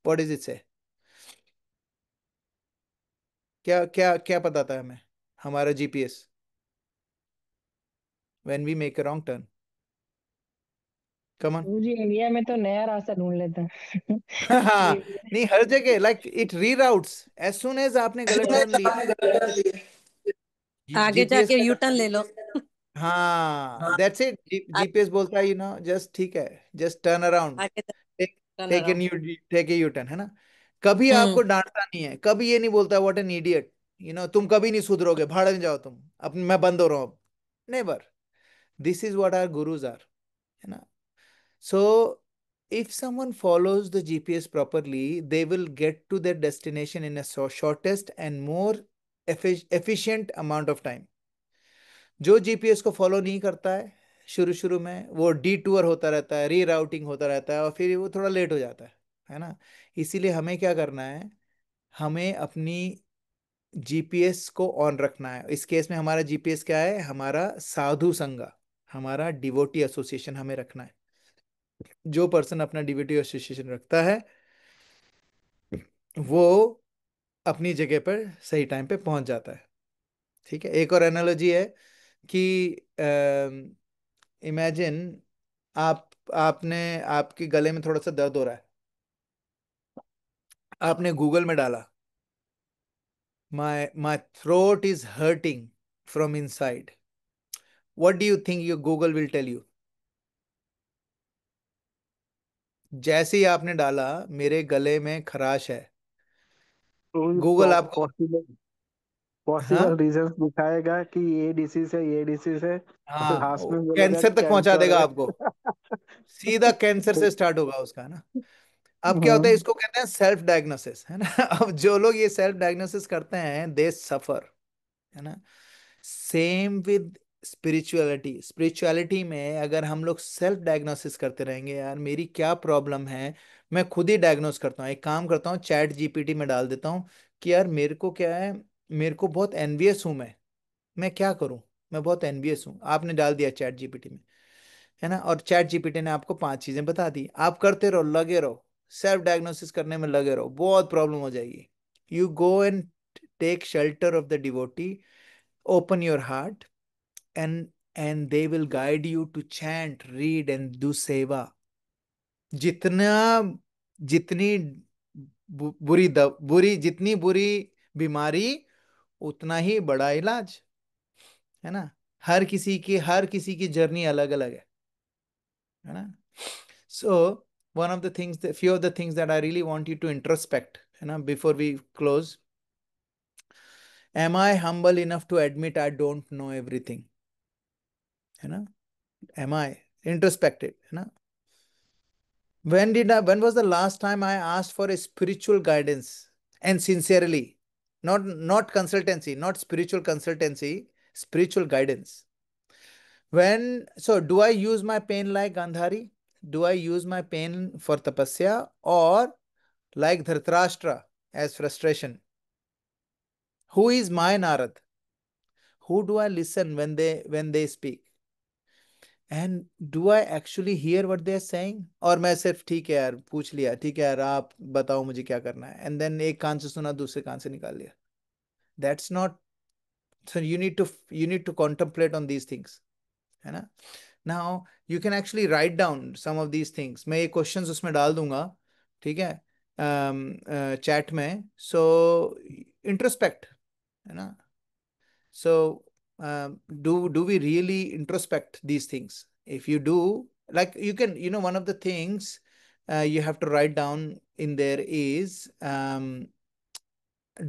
What does it say? क्या क्या क्या बताता है हमें हमारा GPS when we make a wrong turn? Come on. जी इंडिया में तो नया रास्ता ढूंढ लेता है हाँ, नहीं, हर जगह like it reroutes. As soon as आपने गलत टर्न लिया, आगे जीपीएस जाके यू टर्न ले लो. हाँ, दैट्स इट. जीपीएस बोलता है जस्ट ठीक है, जस्ट टर्न अराउंड, आगे take turn take around. Take a U turn, है ना. कभी आपको डांटता नहीं है, कभी ये नहीं बोलता व्हाट एन इडियट, तुम कभी नहीं सुधरोगे, भाड़ में जाओ तुम, अब मैं बंद हो रहा हूँ अब. Never. This is what our gurus are, है ना. So if someone follows the GPS properly, they will get to their destination in a shortest and more efficient amount of time. जो जीपीएस को फॉलो नहीं करता है, शुरू शुरू में वो डी टूर होता रहता है, रीराउटिंग होता रहता है, और फिर वो थोड़ा लेट हो जाता है ना. इसीलिए हमें क्या करना है, हमें अपनी जीपीएस को ऑन रखना है. इस केस में हमारा जीपीएस क्या है? हमारा साधु संगा, हमारा डिवोटी एसोसिएशन हमें रखना है. जो पर्सन अपना डिवोटी एसोसिएशन रखता है वो अपनी जगह पर सही टाइम पे पहुंच जाता है. ठीक है. एक और एनालॉजी है कि इमेजिन आपने आपके गले में थोड़ा सा दर्द हो रहा है, आपने गूगल में डाला my throat is hurting from inside. What do you think your Google will tell you? जैसे ही आपने डाला मेरे गले में खराश है, गूगल आपको, पॉसिबल हाँ पॉसिबल रीजंस दिखाएगा कि ये डिसीज है, ये डिसीज है, और फिर हाँ, लास्ट में बोलेगा कैंसर तक पहुंचा कैंसर देगा है. आपको. सीधा कैंसर से स्टार्ट होगा उसका ना. अब क्या होता है, हाँ. इसको कहते हैं सेल्फ डायग्नोसिस, है ना. अब जो लोग ये सेल्फ डायग्नोसिस करते हैं दे सफर, है ना. Same with spirituality. स्पिरिचुअलिटी में अगर हम लोग सेल्फ डायग्नोसिस करते रहेंगे, यार मेरी क्या प्रॉब्लम है, मैं खुद ही डायग्नोस करता हूँ. एक काम करता हूँ, चैट जीपीटी में डाल देता हूँ कि यार मेरे को क्या है, मेरे को बहुत एनवियस हूँ मैं क्या करूँ, मैं बहुत एनवियस हूँ. आपने डाल दिया चैट जीपीटी में, है ना, और चैट जीपीटी ने आपको 5 चीजें बता दी. आप करते रहो, लगे रहो, सेल्फ डायग्नोसिस करने में लगे रहो, बहुत प्रॉब्लम हो जाएगी. You go and take shelter of the devotee, open your heart, and they will guide you to chant, read and do seva. जितना जितनी बुरी जितनी बुरी बीमारी, उतना ही बड़ा इलाज, है ना। हर किसी की जर्नी अलग अलग है ना। So one of the things, few of the things that I really want you to introspect, है ना, before we close. Am I humble enough to admit I don't know everything? है ना. Am I introspective? है ना. When was the last time I asked for a spiritual guidance and sincerely? Not consultancy, not spiritual consultancy, spiritual guidance. So do I use my pain like Gandhari? Do I use my pain for tapasya, or like Dhritarashtra as frustration? Who is my Narad? Who do I listen when they speak? And do I actually hear what they are saying, और मैं सिर्फ ठीक है यार पूछ लिया, ठीक है यार आप बताओ मुझे क्या करना है, एंड देन एक कान से सुना दूसरे कान से निकाल लिया. That's not. So you need to contemplate on these things, है ना. Now you can actually write down some of these things. मैं ये क्वेश्चंस उसमें डाल दूंगा, ठीक है, चैट में. सो इंट्रोस्पेक्ट, है ना. So, do we really introspect these things? If you do, like you can, one of the things you have to write down in there is,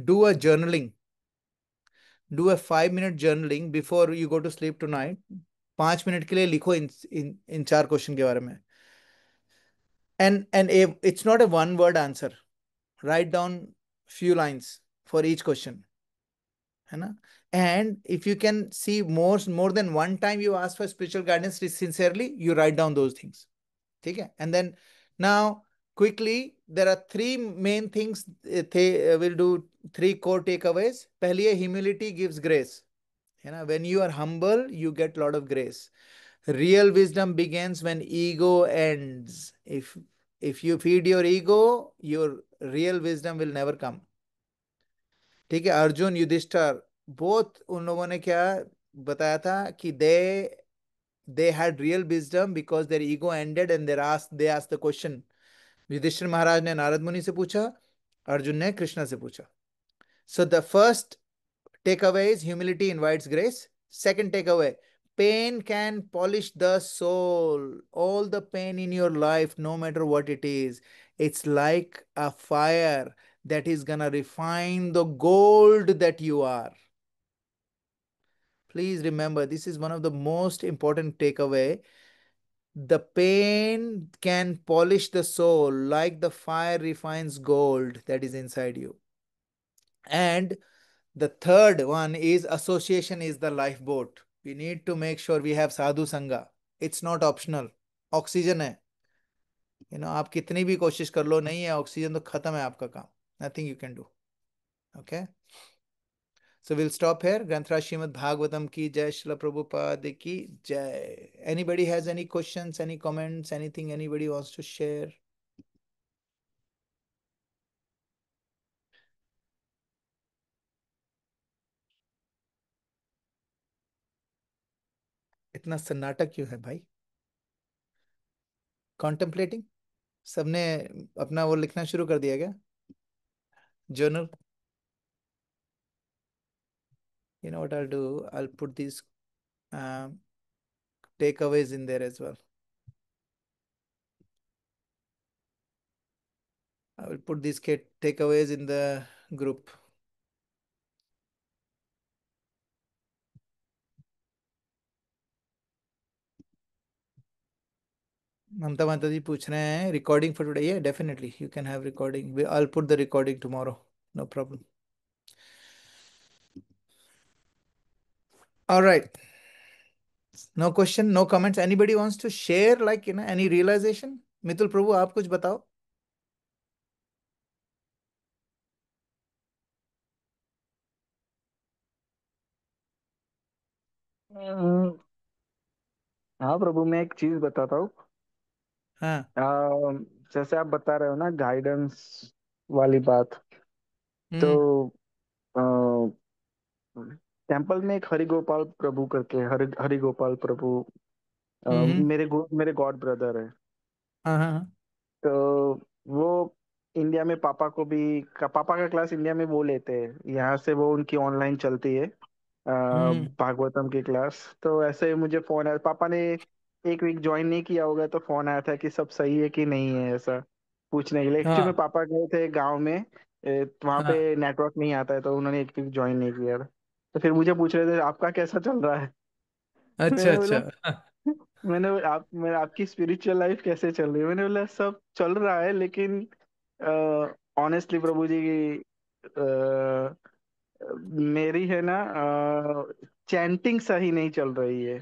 do a journaling. Do a 5 minute journaling before you go to sleep tonight. 5 minute के लिए लिखो इन चार question के बारे में. And it's not a one word answer. Write down few lines for each question, है ना. And if you can see more than one time you ask for spiritual guidance sincerely, you write down those things, ठीक है. And then now quickly, there are three main things. We'll do three core takeaways. पहली है humility gives grace, है ना. When you are humble, you get lot of grace. Real wisdom begins when ego ends. If you feed your ego, your real wisdom will never come. ठीक है. Arjun Yudhishthir both, उन लोगों ने क्या बताया था कि they had real wisdom because their ego ended and they asked the question. Yudhishthir Maharaj ने नारद मुनि से पूछा, अर्जुन ने कृष्ण से पूछा. So the first takeaway is humility invites grace. Second takeaway, pain can polish the soul. All the pain in your life, no matter what it is, it's like a fire that is gonna refine the gold that you are. Please remember, this is one of the most important takeaway. The pain can polish the soul like the fire refines gold that is inside you. And the third one is association is the lifeboat. We need to make sure we have sadhu sangha. It's not optional. Oxygen है, आप कितनी भी कोशिश कर लो, नहीं है oxygen तो खत्म है आपका काम. Nothing you can do. Okay. So we'll stop here. Granthra Srimad Bhagavatam ki jai, Srila Prabhupada ki jai. Anybody has any questions, any comments, anything anybody wants to share? इतना सन्नाटा क्यों है भाई? Contemplating? सबने अपना वो लिखना शुरू कर दिया क्या? Journal? You know what I'll do? I'll put these takeaways in there as well. I will put these takeaways in the group. ममता माता जी पूछ रहे हैं recording for today. Yeah, definitely you can have recording. I'll put the recording tomorrow. No problem. All right. No question, no comments. Anybody wants to share, like, any realization? Mitul प्रभु आप कुछ बताओ. हाँ प्रभु, मैं एक चीज बताता हूँ. हाँ. जैसे आप बता रहे हो ना गाइडेंस वाली बात, तो टेम्पल में एक हरि गोपाल प्रभु करके, हरि गोपाल प्रभु, हम्म. मेरे गॉड ब्रदर है. हाँ हाँ हाँ. तो वो इंडिया में पापा का क्लास इंडिया में वो लेते हैं, यहाँ से वो उनकी ऑनलाइन चलती है. हम्म। भागवतम की क्लास। तो ऐसे ही मुझे फोन आया, पापा ने एक वीक ज्वाइन नहीं किया होगा, तो फोन आया था कि सब सही है कि नहीं है, ऐसा पूछने के लिए। एक्चुअली में हाँ पापा गए थे गांव में, वहां हाँ। पे नेटवर्क नहीं आता है, तो उन्होंने एक वीक ज्वाइन नहीं किया था। तो फिर मुझे पूछ रहे थे आपका कैसा चल रहा है। अच्छा मैंने बोला, अच्छा। मैंने आपकी स्पिरिचुअल लाइफ कैसे चल रही है, मैंने बोला सब चल रहा है, लेकिन ऑनेस्टली प्रभु जी की मेरी है ना, चैंटिंग सही नहीं चल रही है।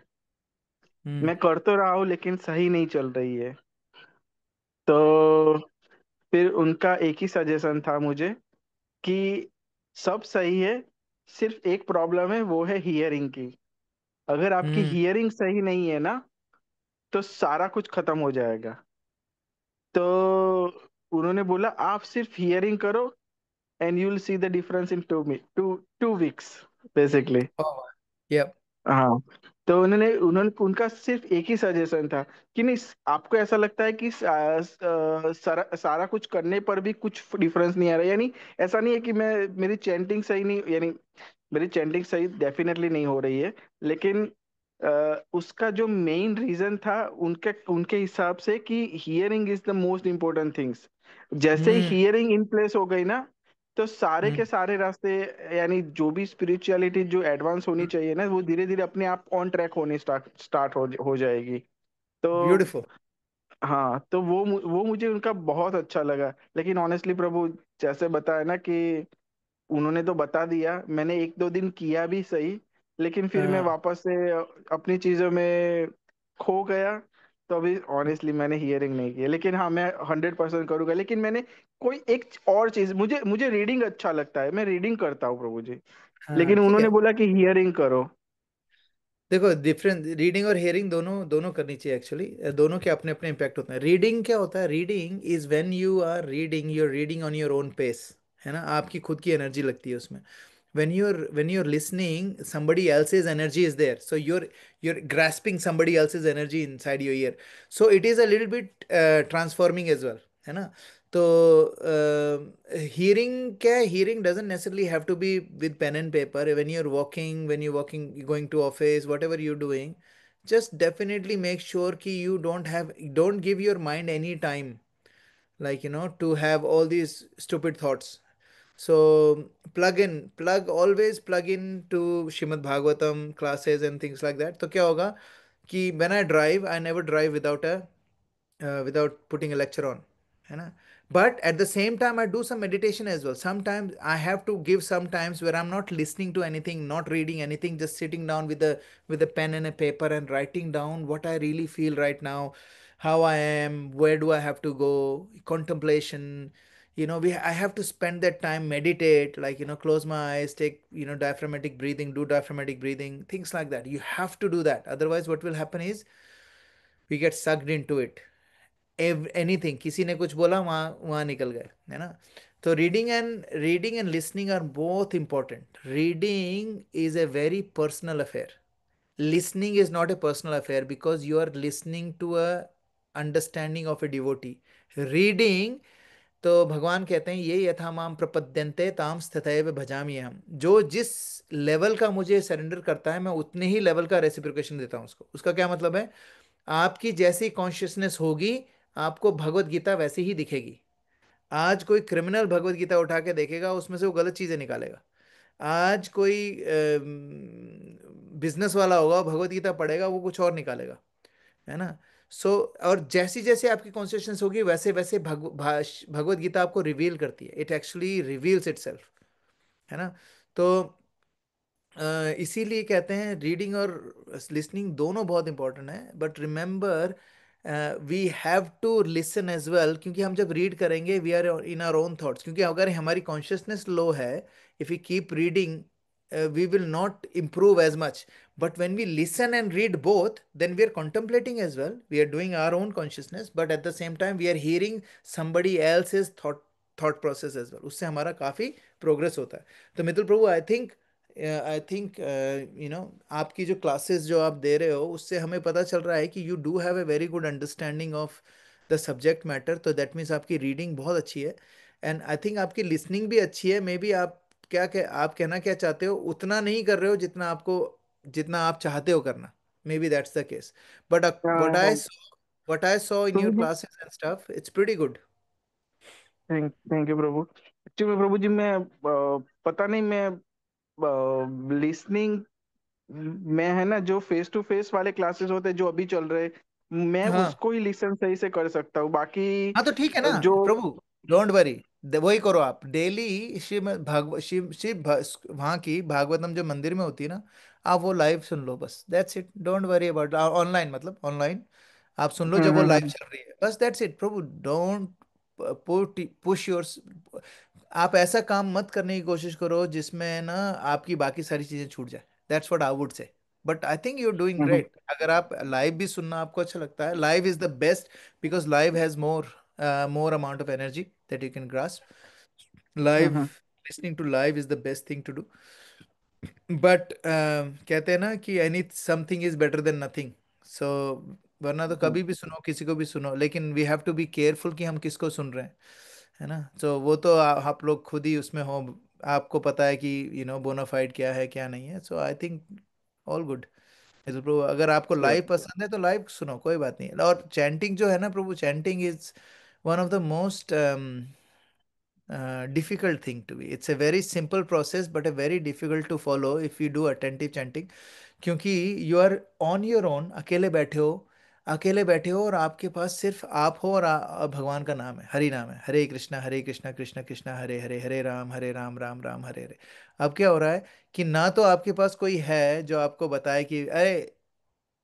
हम्म मैं कर तो रहा हूँ लेकिन सही नहीं चल रही है। तो फिर उनका एक ही सजेशन था मुझे कि सब सही है, सिर्फ एक प्रॉब्लम है, वो है हियरिंग की। अगर आपकी हम्म। हियरिंग सही नहीं है ना, तो सारा कुछ खत्म हो जाएगा। तो उन्होंने बोला आप सिर्फ हियरिंग करो, and you will see the difference in 2 weeks basically. Oh yep. हाँ। तो उन्होंने उन्होंने उनका सिर्फ एक ही सजेशन था कि नहीं, आपको ऐसा लगता है कि सारा सारा कुछ करने पर भी कुछ डिफरेंस नहीं आ रहा, यानी ऐसा नहीं है कि मैं मेरी चैंटिंग सही नहीं, यानी मेरी चैंटिंग सही डेफिनेटली नहीं हो रही है, लेकिन उसका जो मेन रीजन था उनके उनके हिसाब से कि hearing is the most important things. जैसे ही हम्म हियरिंग इन प्लेस हो गई ना, तो सारे के हम्म। सारे रास्ते, यानी जो भी स्पिरिचुअलिटी जो एडवांस होनी चाहिए ना, वो धीरे धीरे अपने आप ऑन ट्रैक होने स्टार्ट स्टार्ट हो जाएगी। तो ब्यूटीफुल। हाँ, तो वो मुझे उनका बहुत अच्छा लगा। लेकिन ऑनेस्टली प्रभु, जैसे बताया ना कि उन्होंने तो बता दिया, मैंने 1-2 दिन किया भी सही, लेकिन फिर मैं हाँ। वापस से अपनी चीजों में खो गया। तो अभी ऑनेस्टली मैंने हियरिंग नहीं की, लेकिन हाँ, मैं 100% करूंगा। लेकिन मैंने कोई एक और चीज, मुझे मुझे रीडिंग अच्छा लगता है, मैं रीडिंग करता हूँ प्रभु जी, हाँ लेकिन ठीक उन्होंने है। बोला कि हियरिंग करो। देखो डिफरेंट, रीडिंग और हेयरिंग दोनों दोनों करनी चाहिए एक्चुअली। दोनों के अपने अपने इम्पैक्ट होते हैं। रीडिंग क्या होता है? Reading is when you are reading on your own pace, है ना? आपकी खुद की एनर्जी लगती है उसमें। when you're listening, somebody else's energy is there, so you're grasping somebody else's energy inside your ear, so it is a little bit transforming as well, है ना? तो hearing क्या है? Hearing doesn't necessarily have to be with pen and paper. When you're walking, going to office, whatever you're doing, just definitely make sure कि don't give your mind any time, like to have all these stupid thoughts. So always plug in to Shrimad Bhagavatam classes and things like that. तो क्या होगा कि when I drive, I never drive without putting a lecture on, है ना? But at the same time, I do some meditation as well. Sometimes I have to give some times where I'm not listening to anything, not reading anything, just sitting down with a pen and a paper and writing down what I really feel right now, how I am, where do I have to go, contemplation. I have to spend that time, meditate, like close my eyes, take diaphragmatic breathing, do diaphragmatic breathing, things like that. You have to do that. Otherwise, what will happen is we get sucked into it. Anything, किसी ने कुछ बोला, वहाँ वहाँ निकल गए, है ना? तो reading and listening are both important. Reading is a very personal affair. Listening is not a personal affair because you are listening to a understanding of a devotee. Reading, तो भगवान कहते हैं ये यथा माम प्रपद्यन्ते ताम तथैव भजामि हम. जो जिस लेवल का मुझे सरेंडर करता है, मैं उतने ही लेवल का रेसिप्रोकेशन देता हूँ उसको. उसका क्या मतलब है? आपकी जैसी कॉन्शियसनेस होगी, आपको भगवत गीता वैसी ही दिखेगी. आज कोई क्रिमिनल भगवत गीता उठा के देखेगा, उसमें से वो गलत चीजें निकालेगा. आज कोई बिजनेस वाला होगा, भगवत गीता पढ़ेगा, वो कुछ और निकालेगा, है ना? सो और जैसी जैसे आपकी कॉन्शियसनेस होगी, वैसे वैसे भगवत गीता आपको रिवील करती है. इट एक्चुअली रिवील्स इटसेल्फ, है ना? तो इसीलिए कहते हैं रीडिंग और लिसनिंग दोनों बहुत इंपॉर्टेंट है. But remember, we have to listen as well, क्योंकि हम जब रीड करेंगे we are in our own thoughts. क्योंकि अगर हमारी कॉन्शियसनेस लो है, if we keep reading, we will not improve as much. But when we listen and read both, then we are contemplating as well. We are doing our own consciousness, but at the same time we are hearing somebody else's thought process as well. उससे हमारा काफी progress होता है. तो मित्र प्रभु, I think आपकी जो classes जो आप दे रहे हो, उससे हमें पता चल रहा है कि you do have a very good understanding of the subject matter. तो दैट मीन्स आपकी रीडिंग बहुत अच्छी है, एंड आई थिंक आपकी लिसनिंग भी अच्छी है. मे बी आप आप कहना क्या चाहते हो उतना नहीं कर रहे हो जितना आप चाहते हो करना। Maybe that's the case, but हाँ, what I saw in your Prabhu ji, classes and stuff, it's pretty good. Thank you Prabhu. Actually Prabhu ji, मैं पता नहीं, मैं लिसनिंग में है ना, जो फेस टू फेस वाले क्लासेस होते हैं जो अभी चल रहे, मैं हाँ उसको ही लिसन सही से कर सकता हूँ, बाकी हाँ, तो ठीक है ना जो। प्रभु, डोंट वरी। वही करो आप डेली। शिव वहाँ की भागवतम जो मंदिर में होती है ना, आप वो लाइव सुन लो बस, that's it. Don't worry about online, मतलब ऑनलाइन आप सुन लो जब वो लाइव हम्म। चल रही है, बस that's it Prabhu. Don't push your. आप ऐसा काम मत करने की कोशिश करो जिसमें ना आपकी बाकी सारी चीजें छूट जाए। That's what I would say. But I think you are doing hmm. Great. अगर आप लाइव भी सुनना आपको अच्छा लगता है, live is the best, because live has more amount of energy that you can grasp. Live, हम्म। listening to live is the best thing to do. But कहते हैं ना कि any something is better than nothing. So वरना तो कभी भी सुनो, किसी को भी सुनो, लेकिन we have to be careful कि हम किसको सुन रहे हैं, है ना। तो वो तो आप लोग खुद ही उसमें हो, आपको पता है कि बोनाफाइड क्या है क्या नहीं है। सो आई थिंक ऑल गुड। प्रभु अगर आपको Sure. लाइव पसंद है तो लाइव सुनो, कोई बात नहीं। और चैंटिंग जो है ना Prabhu, chanting is one of the most difficult thing to be. It's a very simple process but a very difficult to follow if you do attentive chanting. क्योंकि you are on your own, अकेले बैठे हो और आपके पास सिर्फ आप हो और भगवान का नाम है, हरि नाम है, हरे कृष्णा कृष्णा कृष्णा हरे हरे, हरे राम राम राम हरे हरे। अब क्या हो रहा है कि ना तो आपके पास कोई है जो आपको बताए कि अरे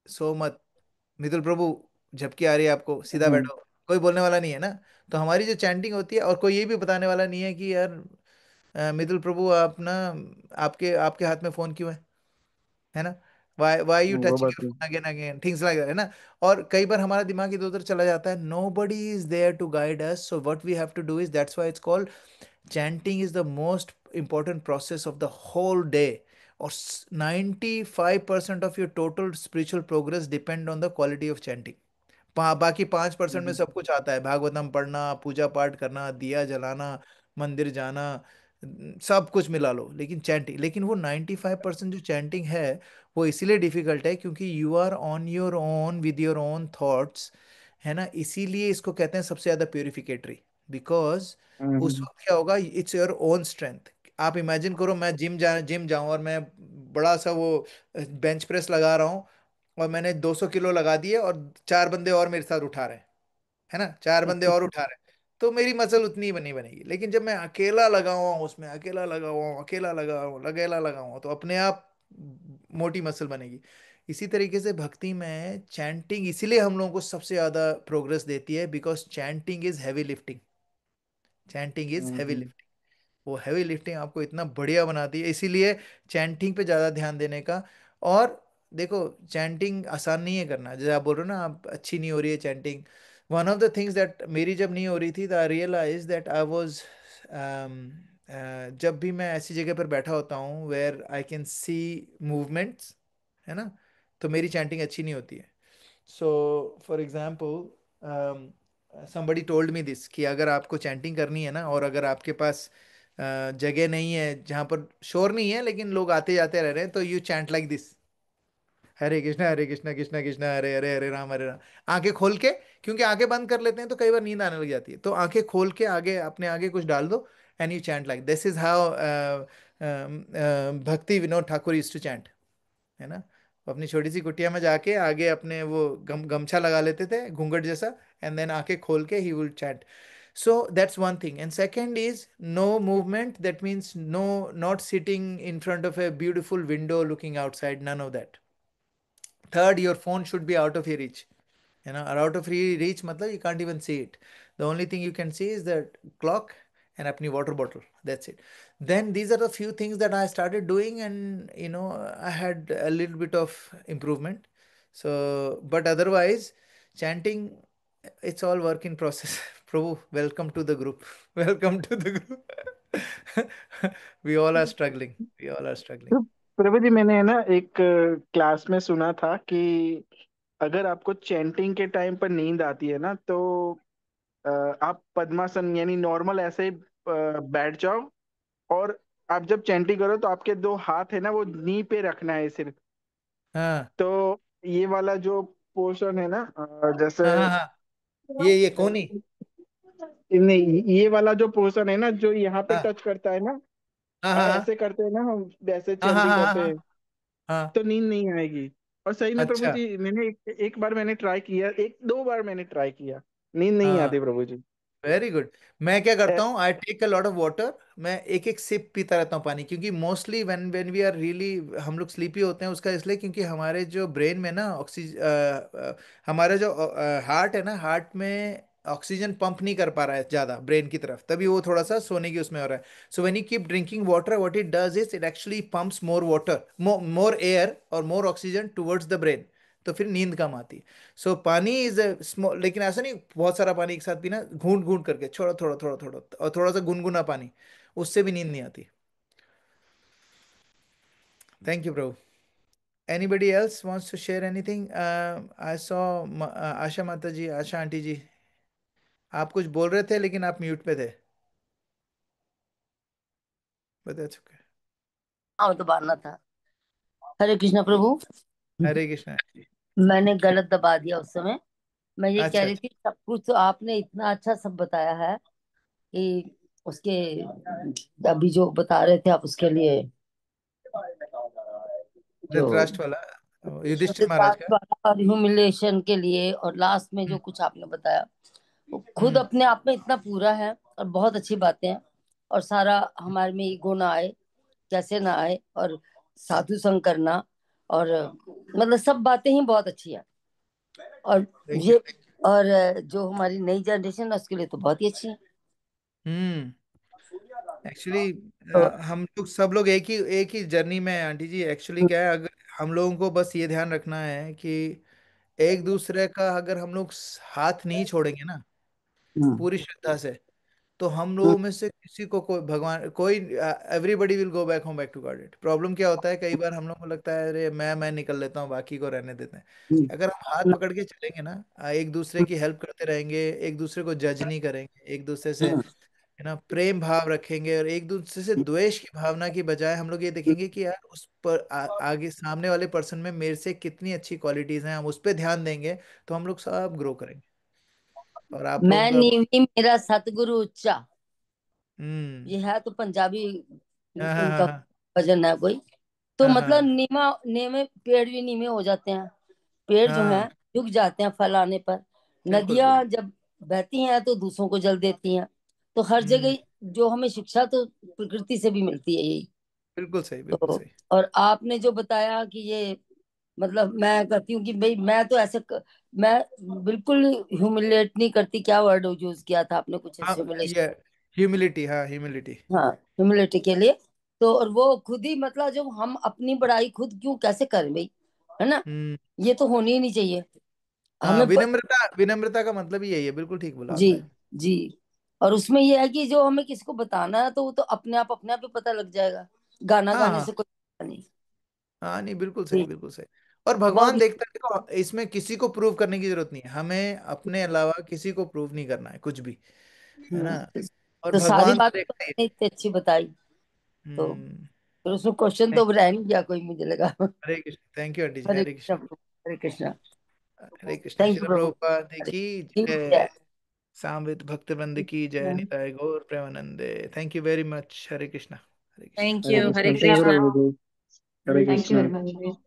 सो मत मितुल प्रभु, झपकी आ रही है आपको, सीधा हम्म। बैठो, कोई बोलने वाला नहीं है ना। तो हमारी जो चैंटिंग होती है, और कोई ये भी बताने वाला नहीं है कि यार मितुल प्रभु आप ना, आपके आपके हाथ में फोन क्यों है ना, वाई यू वो टचिंग बात योर है। Phone again again, things like that, है ना। और कई बार हमारा दिमाग इधर उधर चला जाता है, nobody is there to guide us, so what we have to do is, that's why it's called chanting is the most important process of the whole day. और 95% of your total spiritual progress depend on the quality of chanting. बाकी 5% में हम्म। सब कुछ आता है, भागवतम पढ़ना, पूजा पाठ करना, दिया जलाना, मंदिर जाना, सब कुछ मिला लो, लेकिन चैंटिंग, लेकिन वो 95% जो चैंटिंग है वो इसीलिए डिफिकल्ट है क्योंकि you are on your own with your own thoughts, है ना। इसीलिए इसको कहते हैं सबसे ज्यादा प्योरिफिकेटरी, बिकॉज उस हम्म। वक्त क्या होगा, इट्स योर ओन स्ट्रेंथ। आप इमेजिन करो मैं जिम जाऊं और मैं बड़ा सा वो बेंच प्रेस लगा रहा हूँ और मैंने 200 किलो लगा दिए और चार बंदे और मेरे साथ उठा रहे हैं, है ना, चार बंदे और उठा रहे हैं, तो मेरी मसल उतनी ही बनी बनेगी। लेकिन जब मैं अकेला लगा हुआ हूँ उसमें, अकेला लगा हुआ हूँ, तो अपने आप मोटी मसल बनेगी। इसी तरीके से भक्ति में चैंटिंग इसीलिए हम लोगों को सबसे ज्यादा प्रोग्रेस देती है, because chanting is heavy lifting. Chanting is heavy hmm. Lifting. वो हैवी लिफ्टिंग आपको इतना बढ़िया बनाती है, इसीलिए चैंटिंग पे ज़्यादा ध्यान देने का। और देखो, चैंटिंग आसान नहीं है करना, जैसे आप बोल रहे हो ना आप अच्छी नहीं हो रही है chanting. One of the things that मेरी जब नहीं हो रही थी, I realise that I was, जब भी मैं ऐसी जगह पर बैठा होता हूँ where I can see movements, है ना, तो मेरी चैंटिंग अच्छी नहीं होती है। So for example somebody told me this कि अगर आपको चैंटिंग करनी है ना, और अगर आपके पास जगह नहीं है जहाँ पर शोर नहीं है लेकिन लोग आते जाते रह रहे हैं, तो यू चैंट लाइक दिस, हरे कृष्णा कृष्णा कृष्णा हरे हरे, हरे राम, आंखें खोल के। क्योंकि आंखें बंद कर लेते हैं तो कई बार नींद आने लग जाती है, तो आंखें खोल के आगे अपने आगे कुछ डाल दो, and you chant like this is how Bhakti Vinod Thakur used to chant, है ना। वो अपनी छोटी सी कुटिया में जाके आगे अपने वो गमछा लगा लेते थे घूंघट जैसा, एंड देन आके खोल के ही will chant. So that's one thing, and second is no movement, that means no, not sitting in front of a beautiful window looking outside, none of that. Third, your phone should be out of your reach, are out of reach matlab you can't even see it. The only thing you can see is the clock and apni water bottle, that's it. Then these are the few things that I started doing, and I had a little bit of improvement. So but otherwise chanting, it's all work in process. Prabhu, welcome to the group. Welcome to the group. We all are struggling. तो प्रभु जी, मैंने है ना एक class में सुना था कि अगर आपको चैंटिंग के टाइम पर नींद आती है ना, तो आप पद्मासन यानी नॉर्मल ऐसे ही बैठ जाओ, और आप जब चैंटिंग करो तो आपके दो हाथ है ना वो नी पे रखना है सिर्फ। हाँ तो ये वाला जो पोर्शन है ना जैसे हाँ हाँ हाँ, ये कोनी। नहीं, ये वाला जो पोर्शन है ना जो यहाँ पे हाँ टच करता है ना, हाँ हाँ हाँ ऐसे करते हैं ना हम, वैसे हाँ हाँ चैंटिंग हाँ हाँ करते हाँ हैं, हाँ, तो नींद नहीं आएगी। और सही में प्रभु अच्छा। जी, मैंने एक बार मैंने ट्राई किया, एक दो बार मैंने ट्राई किया, नींद नहीं हाँ, आती प्रभु जी। Very good. मैं क्या करता ए, हूँ, I take a lot of water. मैं एक एक सिप पीता रहता हूँ पानी, क्योंकि mostly when when we are really, हम लोग स्लीपी होते हैं उसका इसलिए क्योंकि हमारे जो ब्रेन में ना ऑक्सीजन, हमारा जो हार्ट है ना, हार्ट में ऑक्सीजन पंप नहीं कर पा रहा है ज्यादा ब्रेन की तरफ, तभी वो थोड़ा सा सोने की उसमें हो रहा है। So when you keep drinking water, what it does is it actually pumps more water, more air और more oxygen towards the brain, तो फिर नींद कम आती है। सो पानी इज स्मॉल, लेकिन ऐसा नहीं बहुत सारा पानी एक साथ पीना, घूंट घूंट करके, थोड़ा थोड़ा थोड़ा थोड़ा, और थोड़ा सा गुनगुना पानी, उससे भी नींद नहीं आती। Thank you Prabhu. Anybody else wants to share anything? I saw Asha माता जी, आशा आंटी जी, आप कुछ बोल रहे थे लेकिन आप म्यूट पे थे, बट दैट्स ओके। हाँ तो बारना था। हरे कृष्णा प्रभु। हरे कृष्णा जी। मैंने गलत दबा दिया उस समय। मैं ये कह अच्छा रही अच्छा। थी सब कुछ तो आपने इतना अच्छा सब बताया है कि उसके अभी जो बता रहे थे आप उसके लिए जो धृतराष्ट्र वाला, युधिष्ठिर महाराज रिचार्ज का। वाला और ह्यूमिलेशन के लिए और लास्ट में जो हम्म कुछ आपने बताया वो खुद हम्म, अपने आप में इतना पूरा है और बहुत अच्छी बातें हैं। और सारा हमारे में ईगो ना आए, कैसे ना आए, और साधु संग करना, और मतलब सब बातें ही बहुत अच्छी है। और थैंक यू। ये और जो हमारी नई जनरेशन है उसके लिए तो बहुत ही अच्छी है। हम्म, एक्चुअली तो हम लोग सब लोग एक ही जर्नी में हैं आंटी जी। एक्चुअली क्या है, अगर हम लोगों को बस ये ध्यान रखना है कि एक दूसरे का अगर हम लोग हाथ नहीं छोड़ेंगे ना हम्म, पूरी श्रद्धा से, तो हम हम्म, लोगों में से किसी को कोई भगवान कोई, everybody will go back home back to God. It problem क्या होता है, कई बार हम लोग को लगता है अरे मैं निकल लेता हूँ, बाकी को रहने देते हैं। हम्म, अगर हम हाथ पकड़ के चलेंगे ना, एक दूसरे की हेल्प करते रहेंगे, एक दूसरे को जज नहीं करेंगे, एक दूसरे से हम्म, है ना प्रेम भाव रखेंगे, और एक दूसरे से द्वेष की भावना की बजाय हम लोग ये देखेंगे कि यार उस पर आगे सामने वाले पर्सन में मेरे से कितनी अच्छी क्वालिटीज हैं, हम उस पर ध्यान देंगे, तो हम लोग सब ग्रो करेंगे। और आप मैं लोग नीवी मेरा सतगुरु ऊंचा, हम्म, ये है तो पंजाबी हाँ हाँ हाँ उनका हाँ भजन है कोई। तो हाँ मतलब हाँ नीमा नीमे पेड़ भी नीमे हो जाते हैं, पेड़ जो हाँ, हैं झुक जाते हैं फल आने पर। बिल्कुल नदियां बिल्कुल। जब बहती हैं तो दूसरों को जल देती हैं। तो हर हम्म, जगह जो हमें शिक्षा तो प्रकृति से भी मिलती है यही। बिल्कुल सही बिल्कुल तो सही। और आपने जो बताया कि ये मतलब मैं कहती हूँ कि भाई मैं तो मैं बिल्कुल ह्यूमिलेट नहीं करती। क्या वर्ड यूज किया था आपने, कुछ हाँ, ऐसे ये ह्यूमिलिटी, हाँ ह्यूमिलिटी। हाँ ह्यूमिलिटी के लिए। तो और वो खुद ही मतलब जब हम अपनी बड़ाई खुद क्यों कैसे करें भाई, है ना। हम्म, ये तो होनी ही नहीं चाहिए हाँ, हमें विनम्रता, विनम्रता का मतलब ही यही है, बिल्कुल ठीक बोला जी आपने। जी। और उसमें ये है कि जो हमें किसी को बताना है तो वो तो अपने आप ही पता लग जाएगा, गाना हाँ गाने हाँ से कोई पता नहीं। हाँ, नहीं बिल्कुल सही जी, बिल्कुल सही। और बहुत भगवान देखता है, देखो इसमें किसी को प्रूव करने की जरूरत नहीं है, हमें अपने अलावा किसी को प्रूव नहीं करना है कुछ भी, है ना। तो, और तो सारी भगवान तो बात तो देखता ही आपने इतनी अच्छी बताई। तो हम्म, फिर उसमें क्वेश्चन तो thank- रह नहीं गया कोई, मुझे लगा। Hare Krishna, thank you aunty ji, Hare Hare Krishna Krishna. Prabhu, Hare Krishna. Hare Krishna, thank you Shila Prabhu. Prabhupada हरे की ठीक जय। है। सामवेद भक्त वृंद की जय, निताय गौर प्रेमानंदे। Thank you very much. Hare Krishna, Hare Krishna. Thank Hare you. Krishna, Hare thank you Krishna. Prabhu ji. Hare Thank you Krishna. very much.